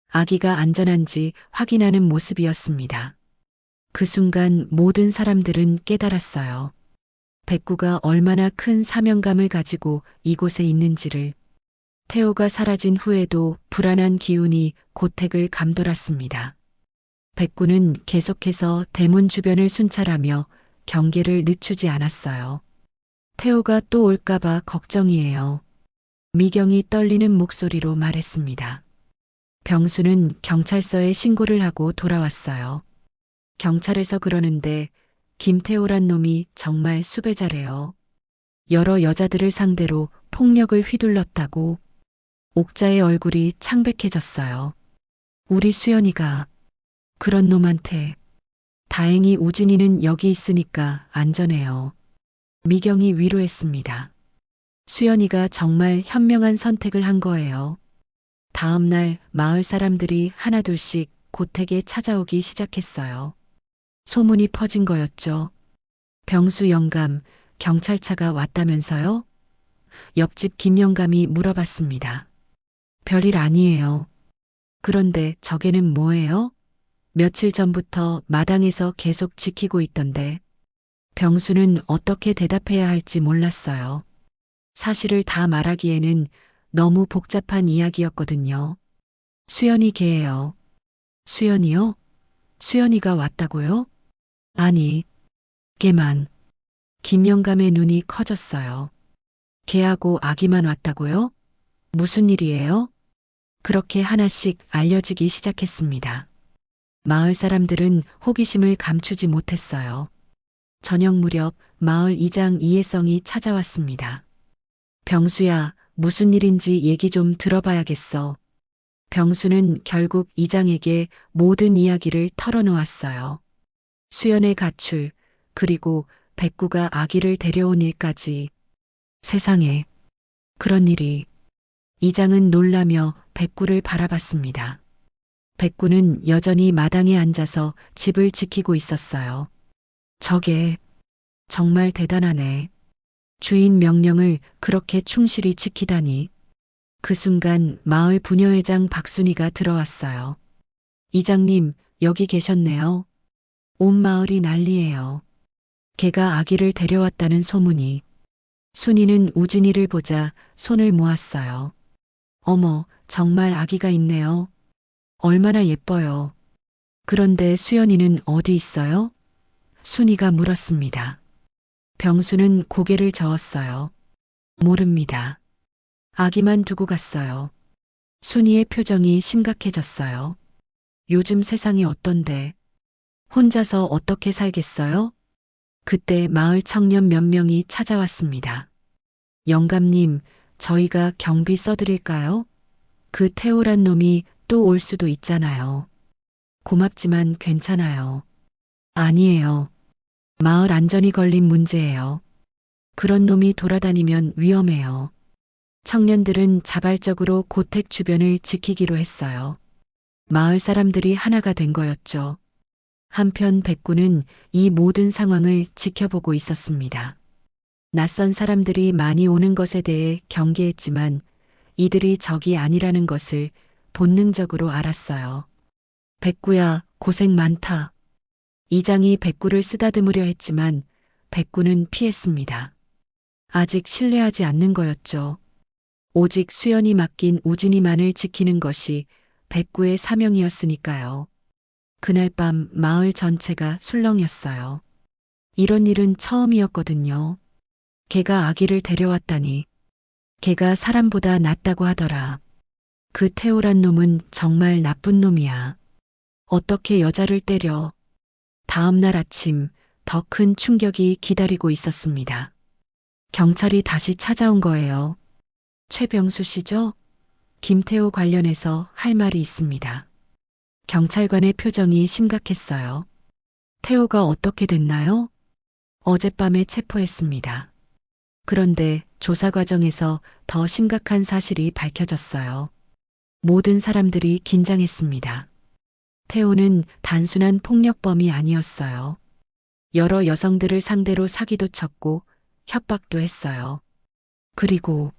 아기가 안전한지 확인하는 모습이었습니다. 그 순간 모든 사람들은 깨달았어요. 백구가 얼마나 큰 사명감을 가지고 이곳에 있는지를. 태호가 사라진 후에도 불안한 기운이 고택을 감돌았습니다. 백구는 계속해서 대문 주변을 순찰하며 경계를 늦추지 않았어요. 태호가 또 올까봐 걱정이에요. 미경이 떨리는 목소리로 말했습니다. 병수는 경찰서에 신고를 하고 돌아왔어요. 경찰에서 그러는데 김태호란 놈이 정말 수배자래요. 여러 여자들을 상대로 폭력을 휘둘렀다고. 옥자의 얼굴이 창백해졌어요. 우리 수연이가 그런 놈한테. 다행히 우진이는 여기 있으니까 안전해요. 미경이 위로했습니다. 수연이가 정말 현명한 선택을 한 거예요. 다음 날 마을 사람들이 하나둘씩 고택에 찾아오기 시작했어요. 소문이 퍼진 거였죠. 병수 영감, 경찰차가 왔다면서요? 옆집 김 영감이 물어봤습니다. 별일 아니에요. 그런데 저게는 뭐예요? 며칠 전부터 마당에서 계속 지키고 있던데. 병수는 어떻게 대답해야 할지 몰랐어요. 사실을 다 말하기에는 너무 복잡한 이야기였거든요. 수연이 걔예요. 수연이요? 수연이가 왔다고요? 아니, 걔만. 김영감의 눈이 커졌어요. 걔하고 아기만 왔다고요? 무슨 일이에요? 그렇게 하나씩 알려지기 시작했습니다. 마을 사람들은 호기심을 감추지 못했어요. 저녁 무렵 마을 이장 이혜성이 찾아왔습니다. 병수야, 무슨 일인지 얘기 좀 들어봐야겠어. 병수는 결국 이장에게 모든 이야기를 털어놓았어요. 수연의 가출, 그리고 백구가 아기를 데려온 일까지. 세상에, 그런 일이. 이장은 놀라며 백구를 바라봤습니다. 백구는 여전히 마당에 앉아서 집을 지키고 있었어요. 저게 정말 대단하네. 주인 명령을 그렇게 충실히 지키다니. 그 순간 마을 부녀회장 박순이가 들어왔어요. 이장님, 여기 계셨네요. 온 마을이 난리예요. 걔가 아기를 데려왔다는 소문이. 순이는 우진이를 보자 손을 모았어요. 어머, 정말 아기가 있네요. 얼마나 예뻐요. 그런데 수연이는 어디 있어요? 순이가 물었습니다. 병수는 고개를 저었어요. 모릅니다. 아기만 두고 갔어요. 순이의 표정이 심각해졌어요. 요즘 세상이 어떤데? 혼자서 어떻게 살겠어요? 그때 마을 청년 몇 명이 찾아왔습니다. 영감님, 저희가 경비 써드릴까요? 그 태호란 놈이 또 올 수도 있잖아요. 고맙지만 괜찮아요. 아니에요. 마을 안전이 걸린 문제예요. 그런 놈이 돌아다니면 위험해요. 청년들은 자발적으로 고택 주변을 지키기로 했어요. 마을 사람들이 하나가 된 거였죠. 한편 백구는 이 모든 상황을 지켜보고 있었습니다. 낯선 사람들이 많이 오는 것에 대해 경계했지만 이들이 적이 아니라는 것을 본능적으로 알았어요. 백구야, 고생 많다. 이장이 백구를 쓰다듬으려 했지만 백구는 피했습니다. 아직 신뢰하지 않는 거였죠. 오직 수연이 맡긴 우진이만을 지키는 것이 백구의 사명이었으니까요. 그날 밤 마을 전체가 술렁였어요. 이런 일은 처음이었거든요. 걔가 아기를 데려왔다니. 걔가 사람보다 낫다고 하더라. 그 태호란 놈은 정말 나쁜 놈이야. 어떻게 여자를 때려. 다음 날 아침 더 큰 충격이 기다리고 있었습니다. 경찰이 다시 찾아온 거예요. 최병수 씨죠? 김태호 관련해서 할 말이 있습니다. 경찰관의 표정이 심각했어요. 태호가 어떻게 됐나요? 어젯밤에 체포했습니다. 그런데 조사 과정에서 더 심각한 사실이 밝혀졌어요. 모든 사람들이 긴장했습니다. 태호는 단순한 폭력범이 아니었어요. 여러 여성들을 상대로 사기도 쳤고 협박도 했어요. 그리고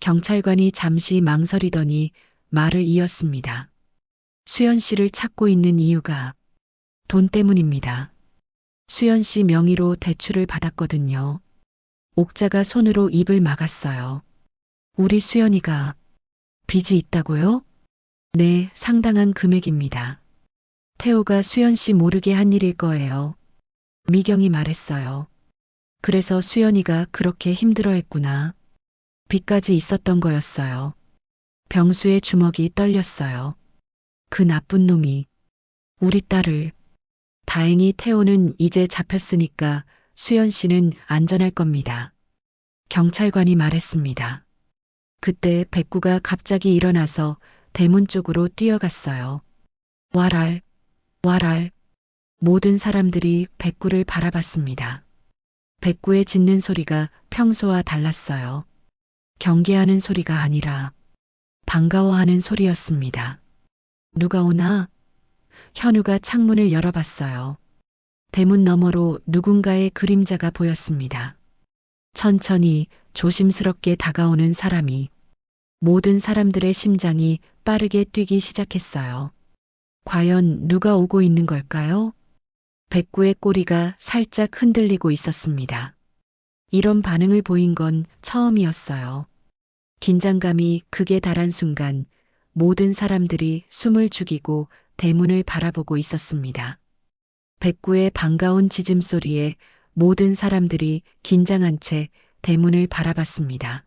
경찰관이 잠시 망설이더니 말을 이었습니다. 수연 씨를 찾고 있는 이유가 돈 때문입니다. 수연 씨 명의로 대출을 받았거든요. 옥자가 손으로 입을 막았어요. 우리 수연이가 빚이 있다고요? 네, 상당한 금액입니다. 태호가 수연 씨 모르게 한 일일 거예요. 미경이 말했어요. 그래서 수연이가 그렇게 힘들어했구나. 빚까지 있었던 거였어요. 병수의 주먹이 떨렸어요. 그 나쁜 놈이 우리 딸을. 다행히 태호는 이제 잡혔으니까 수연 씨는 안전할 겁니다. 경찰관이 말했습니다. 그때 백구가 갑자기 일어나서 대문 쪽으로 뛰어갔어요. 와랄, 와랄. 모든 사람들이 백구를 바라봤습니다. 백구의 짖는 소리가 평소와 달랐어요. 경계하는 소리가 아니라 반가워하는 소리였습니다. 누가 오나? 현우가 창문을 열어봤어요. 대문 너머로 누군가의 그림자가 보였습니다. 천천히 조심스럽게 다가오는 사람이. 모든 사람들의 심장이 빠르게 뛰기 시작했어요. 과연 누가 오고 있는 걸까요? 백구의 꼬리가 살짝 흔들리고 있었습니다. 이런 반응을 보인 건 처음이었어요. 긴장감이 극에 달한 순간 모든 사람들이 숨을 죽이고 대문을 바라보고 있었습니다. 백구의 반가운 짖음소리에 모든 사람들이 긴장한 채 대문을 바라봤습니다.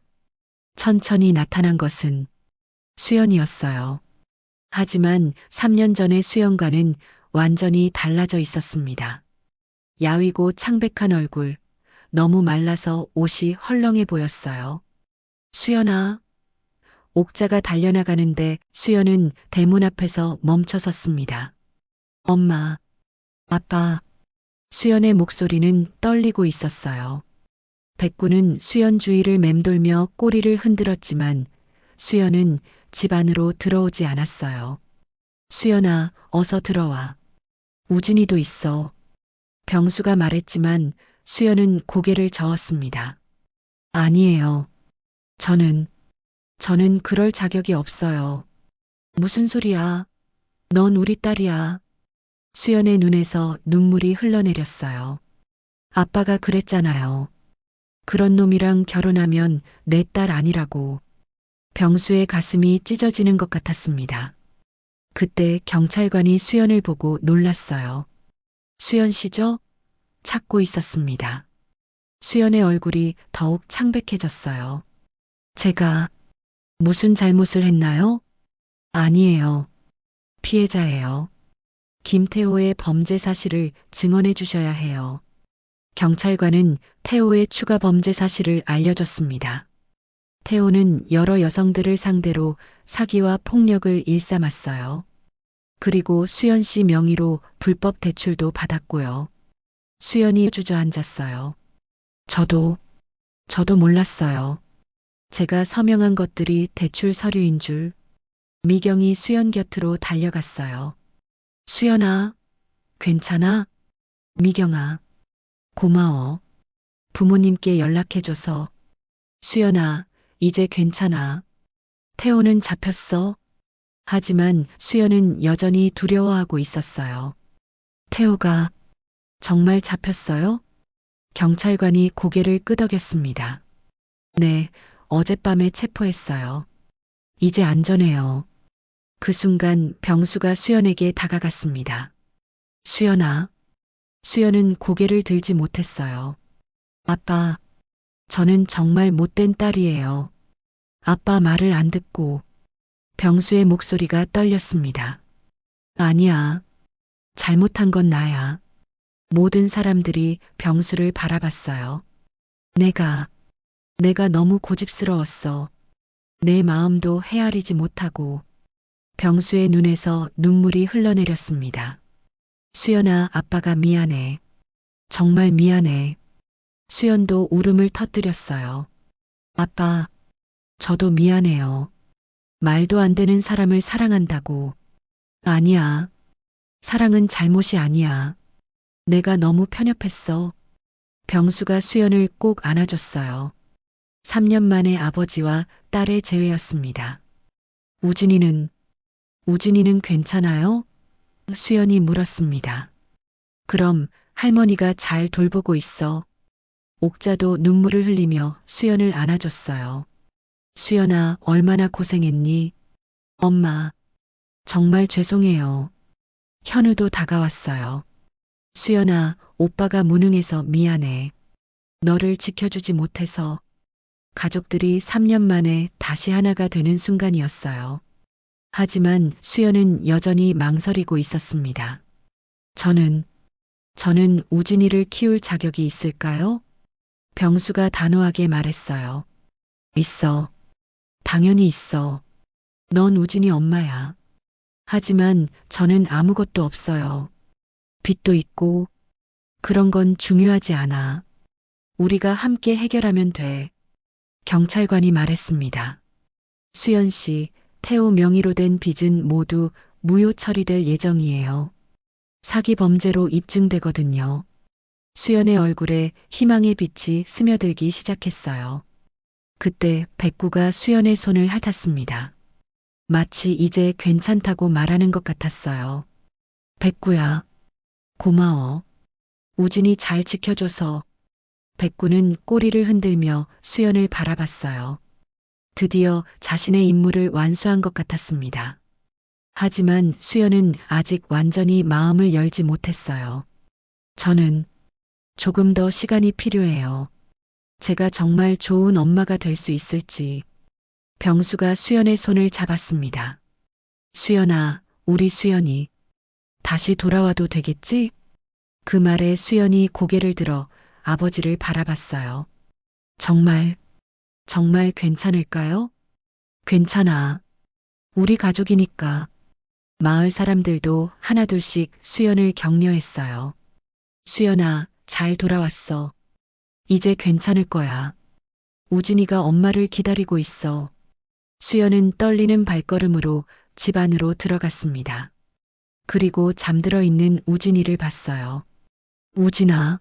천천히 나타난 것은 수연이었어요. 하지만 3년 전의 수연과는 완전히 달라져 있었습니다. 야위고 창백한 얼굴, 너무 말라서 옷이 헐렁해 보였어요. 수연아. 옥자가 달려나가는데 수연은 대문 앞에서 멈춰섰습니다. 엄마, 아빠. 수연의 목소리는 떨리고 있었어요. 백구는 수연 주위를 맴돌며 꼬리를 흔들었지만 수연은 집 안으로 들어오지 않았어요. 수연아, 어서 들어와. 우진이도 있어. 병수가 말했지만 수연은 고개를 저었습니다. 아니에요. 저는 그럴 자격이 없어요. 무슨 소리야? 넌 우리 딸이야. 수연의 눈에서 눈물이 흘러내렸어요. 아빠가 그랬잖아요. 그런 놈이랑 결혼하면 내 딸 아니라고. 병수의 가슴이 찢어지는 것 같았습니다. 그때 경찰관이 수연을 보고 놀랐어요. 수연 씨죠? 찾고 있었습니다. 수연의 얼굴이 더욱 창백해졌어요. 제가 무슨 잘못을 했나요? 아니에요. 피해자예요. 김태호의 범죄 사실을 증언해 주셔야 해요. 경찰관은 태호의 추가 범죄 사실을 알려줬습니다. 태호는 여러 여성들을 상대로 사기와 폭력을 일삼았어요. 그리고 수연 씨 명의로 불법 대출도 받았고요. 수연이 주저앉았어요. 저도 몰랐어요. 제가 서명한 것들이 대출 서류인 줄. 미경이 수연 곁으로 달려갔어요. 수연아, 괜찮아? 미경아, 고마워. 부모님께 연락해줘서. 수연아, 이제 괜찮아. 태호는 잡혔어. 하지만 수연은 여전히 두려워하고 있었어요. 태호가 정말 잡혔어요? 경찰관이 고개를 끄덕였습니다. 네, 어젯밤에 체포했어요. 이제 안전해요. 그 순간 병수가 수연에게 다가갔습니다. 수연아. 수연은 고개를 들지 못했어요. 아빠, 저는 정말 못된 딸이에요. 아빠 말을 안 듣고. 병수의 목소리가 떨렸습니다. 아니야. 잘못한 건 나야. 모든 사람들이 병수를 바라봤어요. 내가 너무 고집스러웠어. 내 마음도 헤아리지 못하고. 병수의 눈에서 눈물이 흘러내렸습니다. 수연아, 아빠가 미안해. 정말 미안해. 수연도 울음을 터뜨렸어요. 아빠, 저도 미안해요. 말도 안 되는 사람을 사랑한다고. 아니야. 사랑은 잘못이 아니야. 내가 너무 편협했어. 병수가 수연을 꼭 안아줬어요. 3년 만에 아버지와 딸의 재회였습니다. 우진이는 괜찮아요? 수연이 물었습니다. 그럼 할머니가 잘 돌보고 있어. 옥자도 눈물을 흘리며 수연을 안아줬어요. 수연아, 얼마나 고생했니? 엄마, 정말 죄송해요. 현우도 다가왔어요. 수연아, 오빠가 무능해서 미안해. 너를 지켜주지 못해서. 가족들이 3년 만에 다시 하나가 되는 순간이었어요. 하지만 수연은 여전히 망설이고 있었습니다. 저는 우진이를 키울 자격이 있을까요? 병수가 단호하게 말했어요. 있어. 당연히 있어. 넌 우진이 엄마야. 하지만 저는 아무것도 없어요. 빚도 있고. 그런 건 중요하지 않아. 우리가 함께 해결하면 돼. 경찰관이 말했습니다. 수연 씨, 태호 명의로 된 빚은 모두 무효 처리될 예정이에요. 사기 범죄로 입증되거든요. 수연의 얼굴에 희망의 빛이 스며들기 시작했어요. 그때 백구가 수연의 손을 핥았습니다. 마치 이제 괜찮다고 말하는 것 같았어요. 백구야, 고마워. 우진이 잘 지켜줘서. 백구는 꼬리를 흔들며 수연을 바라봤어요. 드디어 자신의 임무를 완수한 것 같았습니다. 하지만 수연은 아직 완전히 마음을 열지 못했어요. 저는 조금 더 시간이 필요해요. 제가 정말 좋은 엄마가 될 수 있을지. 병수가 수연의 손을 잡았습니다. 수연아, 우리 수연이 다시 돌아와도 되겠지? 그 말에 수연이 고개를 들어 아버지를 바라봤어요. 정말 괜찮을까요? 괜찮아. 우리 가족이니까. 마을 사람들도 하나둘씩 수연을 격려했어요. 수연아, 잘 돌아왔어. 이제 괜찮을 거야. 우진이가 엄마를 기다리고 있어. 수연은 떨리는 발걸음으로 집 안으로 들어갔습니다. 그리고 잠들어 있는 우진이를 봤어요. 우진아,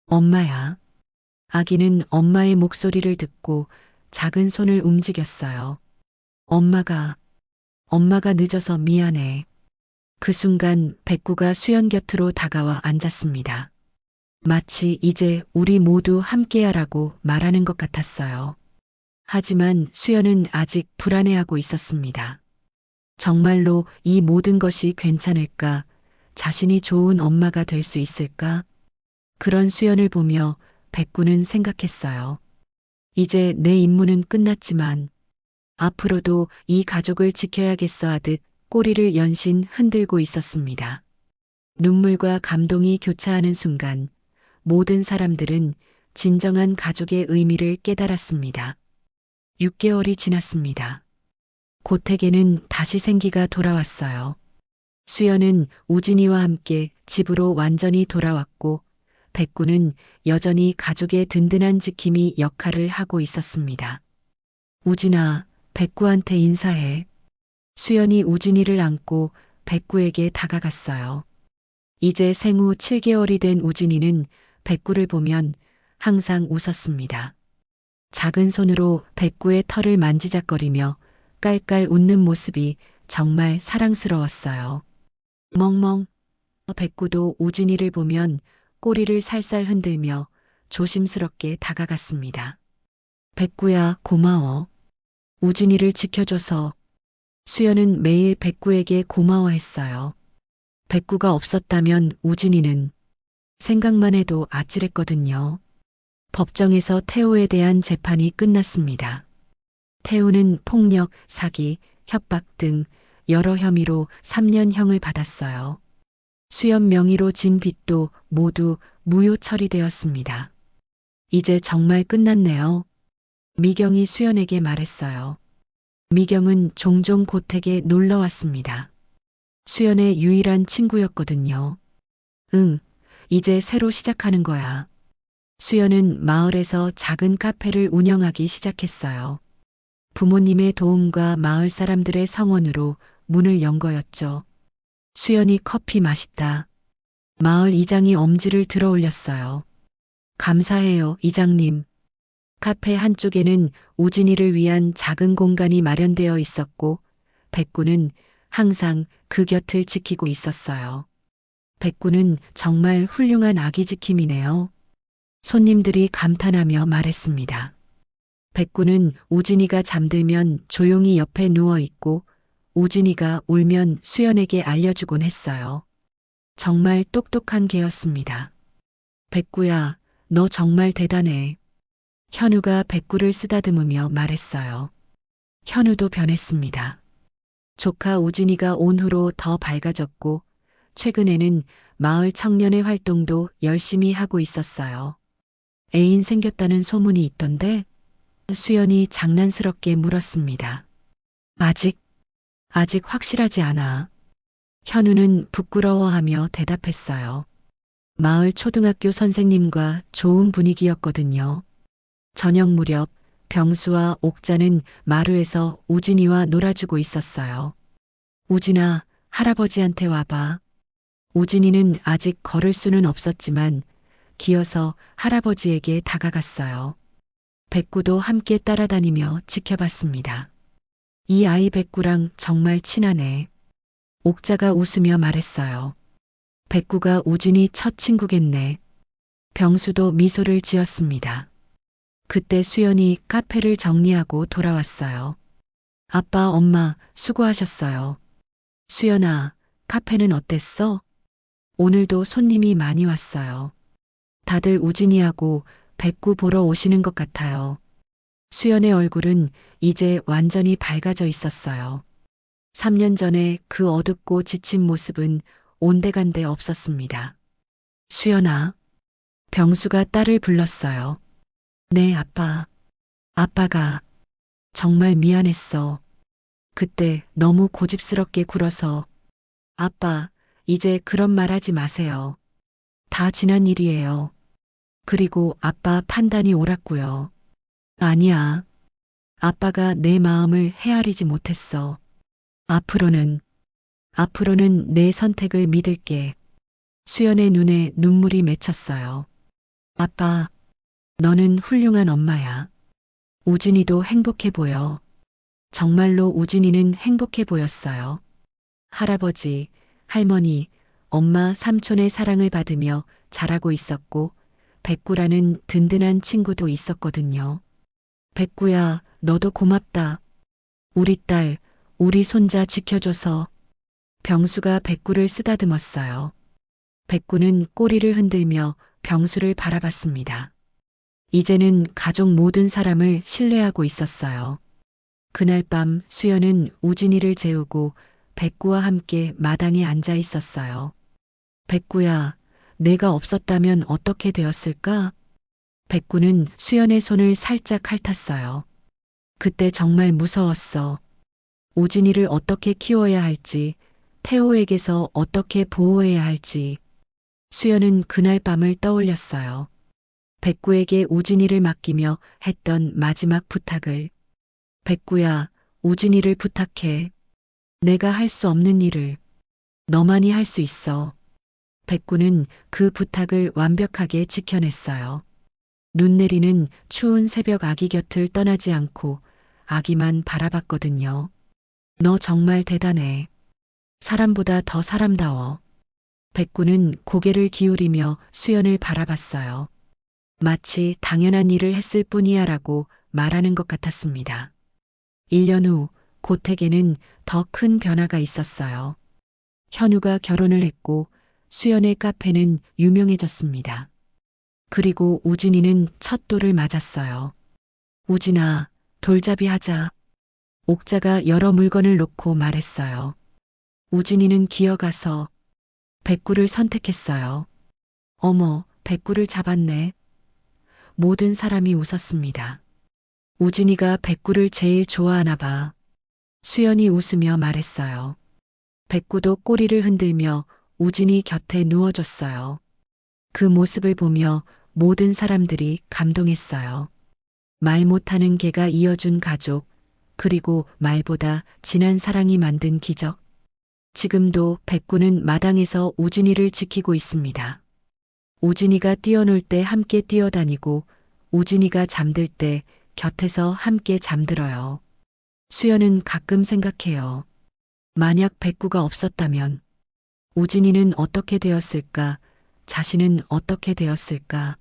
엄마야. 아기는 엄마의 목소리를 듣고 작은 손을 움직였어요. 엄마가 늦어서 미안해. 그 순간 백구가 수연 곁으로 다가와 앉았습니다. 마치 이제 우리 모두 함께하라고 말하는 것 같았어요. 하지만 수연은 아직 불안해하고 있었습니다. 정말로 이 모든 것이 괜찮을까? 자신이 좋은 엄마가 될 수 있을까? 그런 수연을 보며 백구는 생각했어요. 이제 내 임무는 끝났지만 앞으로도 이 가족을 지켜야겠어 하듯 꼬리를 연신 흔들고 있었습니다. 눈물과 감동이 교차하는 순간 모든 사람들은 진정한 가족의 의미를 깨달았습니다. 6개월이 지났습니다. 고택에는 다시 생기가 돌아왔어요. 수연은 우진이와 함께 집으로 완전히 돌아왔고 백구는 여전히 가족의 든든한 지킴이 역할을 하고 있었습니다. 우진아, 백구한테 인사해. 수연이 우진이를 안고 백구에게 다가갔어요. 이제 생후 7개월이 된 우진이는 백구를 보면 항상 웃었습니다. 작은 손으로 백구의 털을 만지작거리며 깔깔 웃는 모습이 정말 사랑스러웠어요. 멍멍. 백구도 우진이를 보면 꼬리를 살살 흔들며 조심스럽게 다가갔습니다. 백구야, 고마워. 우진이를 지켜줘서. 수연은 매일 백구에게 고마워했어요. 백구가 없었다면 우진이는 생각만 해도 아찔했거든요. 법정에서 태호에 대한 재판이 끝났습니다. 태호는 폭력, 사기, 협박 등 여러 혐의로 3년형을 받았어요. 수연 명의로 진 빚도 모두 무효 처리되었습니다. 이제 정말 끝났네요. 미경이 수연에게 말했어요. 미경은 종종 고택에 놀러 왔습니다. 수연의 유일한 친구였거든요. 응, 이제 새로 시작하는 거야. 수연은 마을에서 작은 카페를 운영하기 시작했어요. 부모님의 도움과 마을 사람들의 성원으로 문을 연 거였죠. 수연이 커피 맛있다. 마을 이장이 엄지를 들어 올렸어요. 감사해요, 이장님. 카페 한쪽에는 우진이를 위한 작은 공간이 마련되어 있었고 백구는 항상 그 곁을 지키고 있었어요. 백구는 정말 훌륭한 아기 지킴이네요. 손님들이 감탄하며 말했습니다. 백구는 우진이가 잠들면 조용히 옆에 누워 있고 우진이가 울면 수연에게 알려주곤 했어요. 정말 똑똑한 개였습니다. 백구야, 너 정말 대단해. 현우가 백구를 쓰다듬으며 말했어요. 현우도 변했습니다. 조카 우진이가 온 후로 더 밝아졌고 최근에는 마을 청년의 활동도 열심히 하고 있었어요. 애인 생겼다는 소문이 있던데? 수연이 장난스럽게 물었습니다. 아직 확실하지 않아. 현우는 부끄러워하며 대답했어요. 마을 초등학교 선생님과 좋은 분위기였거든요. 저녁 무렵 병수와 옥자는 마루에서 우진이와 놀아주고 있었어요. 우진아, 할아버지한테 와봐. 우진이는 아직 걸을 수는 없었지만 기어서 할아버지에게 다가갔어요. 백구도 함께 따라다니며 지켜봤습니다. 이 아이 백구랑 정말 친하네. 옥자가 웃으며 말했어요. 백구가 우진이 첫 친구겠네. 병수도 미소를 지었습니다. 그때 수연이 카페를 정리하고 돌아왔어요. 아빠, 엄마, 수고하셨어요. 수연아, 카페는 어땠어? 오늘도 손님이 많이 왔어요. 다들 우진이하고 백구 보러 오시는 것 같아요. 수연의 얼굴은 이제 완전히 밝아져 있었어요. 3년 전에 그 어둡고 지친 모습은 온데간데 없었습니다. 수연아. 병수가 딸을 불렀어요. 네, 아빠. 아빠가 정말 미안했어. 그때 너무 고집스럽게 굴어서. 아빠, 이제 그런 말 하지 마세요. 다 지난 일이에요. 그리고 아빠 판단이 옳았고요. 아니야. 아빠가 내 마음을 헤아리지 못했어. 앞으로는 내 선택을 믿을게. 수연의 눈에 눈물이 맺혔어요. 아빠, 너는 훌륭한 엄마야. 우진이도 행복해 보여. 정말로 우진이는 행복해 보였어요. 할아버지, 할머니, 엄마, 삼촌의 사랑을 받으며 자라고 있었고 백구라는 든든한 친구도 있었거든요. 백구야, 너도 고맙다. 우리 딸, 우리 손자 지켜줘서. 병수가 백구를 쓰다듬었어요. 백구는 꼬리를 흔들며 병수를 바라봤습니다. 이제는 가족 모든 사람을 신뢰하고 있었어요. 그날 밤 수연은 우진이를 재우고 백구와 함께 마당에 앉아 있었어요. 백구야, 내가 없었다면 어떻게 되었을까? 백구는 수연의 손을 살짝 핥았어요. 그때 정말 무서웠어. 우진이를 어떻게 키워야 할지, 태호에게서 어떻게 보호해야 할지. 수연은 그날 밤을 떠올렸어요. 백구에게 우진이를 맡기며 했던 마지막 부탁을. 백구야, 우진이를 부탁해. 내가 할 수 없는 일을 너만이 할 수 있어. 백구는 그 부탁을 완벽하게 지켜냈어요. 눈 내리는 추운 새벽 아기 곁을 떠나지 않고 아기만 바라봤거든요. 너 정말 대단해. 사람보다 더 사람다워. 백구는 고개를 기울이며 수연을 바라봤어요. 마치 당연한 일을 했을 뿐이야 라고 말하는 것 같았습니다. 1년 후 고택에는 더 큰 변화가 있었어요. 현우가 결혼을 했고 수연의 카페는 유명해졌습니다. 그리고 우진이는 첫 돌을 맞았어요. 우진아, 돌잡이 하자. 옥자가 여러 물건을 놓고 말했어요. 우진이는 기어가서 백구를 선택했어요. 어머, 백구를 잡았네. 모든 사람이 웃었습니다. 우진이가 백구를 제일 좋아하나 봐. 수연이 웃으며 말했어요. 백구도 꼬리를 흔들며 우진이 곁에 누워줬어요. 그 모습을 보며 모든 사람들이 감동했어요. 말 못하는 개가 이어준 가족, 그리고 말보다 진한 사랑이 만든 기적. 지금도 백구는 마당에서 우진이를 지키고 있습니다. 우진이가 뛰어놀 때 함께 뛰어다니고 우진이가 잠들 때 곁에서 함께 잠들어요. 수연은 가끔 생각해요. 만약 백구가 없었다면 우진이는 어떻게 되었을까? 자신은 어떻게 되었을까?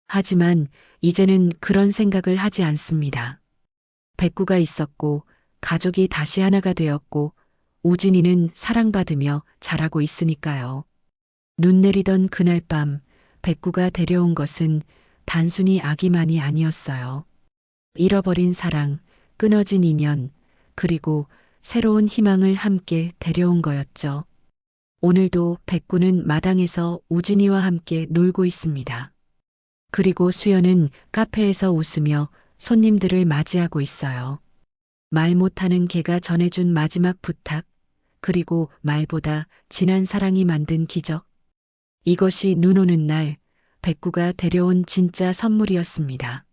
하지만 이제는 그런 생각을 하지 않습니다. 백구가 있었고 가족이 다시 하나가 되었고 우진이는 사랑받으며 자라고 있으니까요. 눈 내리던 그날 밤 백구가 데려온 것은 단순히 아기만이 아니었어요. 잃어버린 사랑, 끊어진 인연, 그리고 새로운 희망을 함께 데려온 거였죠. 오늘도 백구는 마당에서 우진이와 함께 놀고 있습니다. 그리고 수연은 카페에서 웃으며 손님들을 맞이하고 있어요. 말 못하는 개가 전해준 마지막 부탁, 그리고 말보다 진한 사랑이 만든 기적. 이것이 눈 오는 날 백구가 데려온 진짜 선물이었습니다.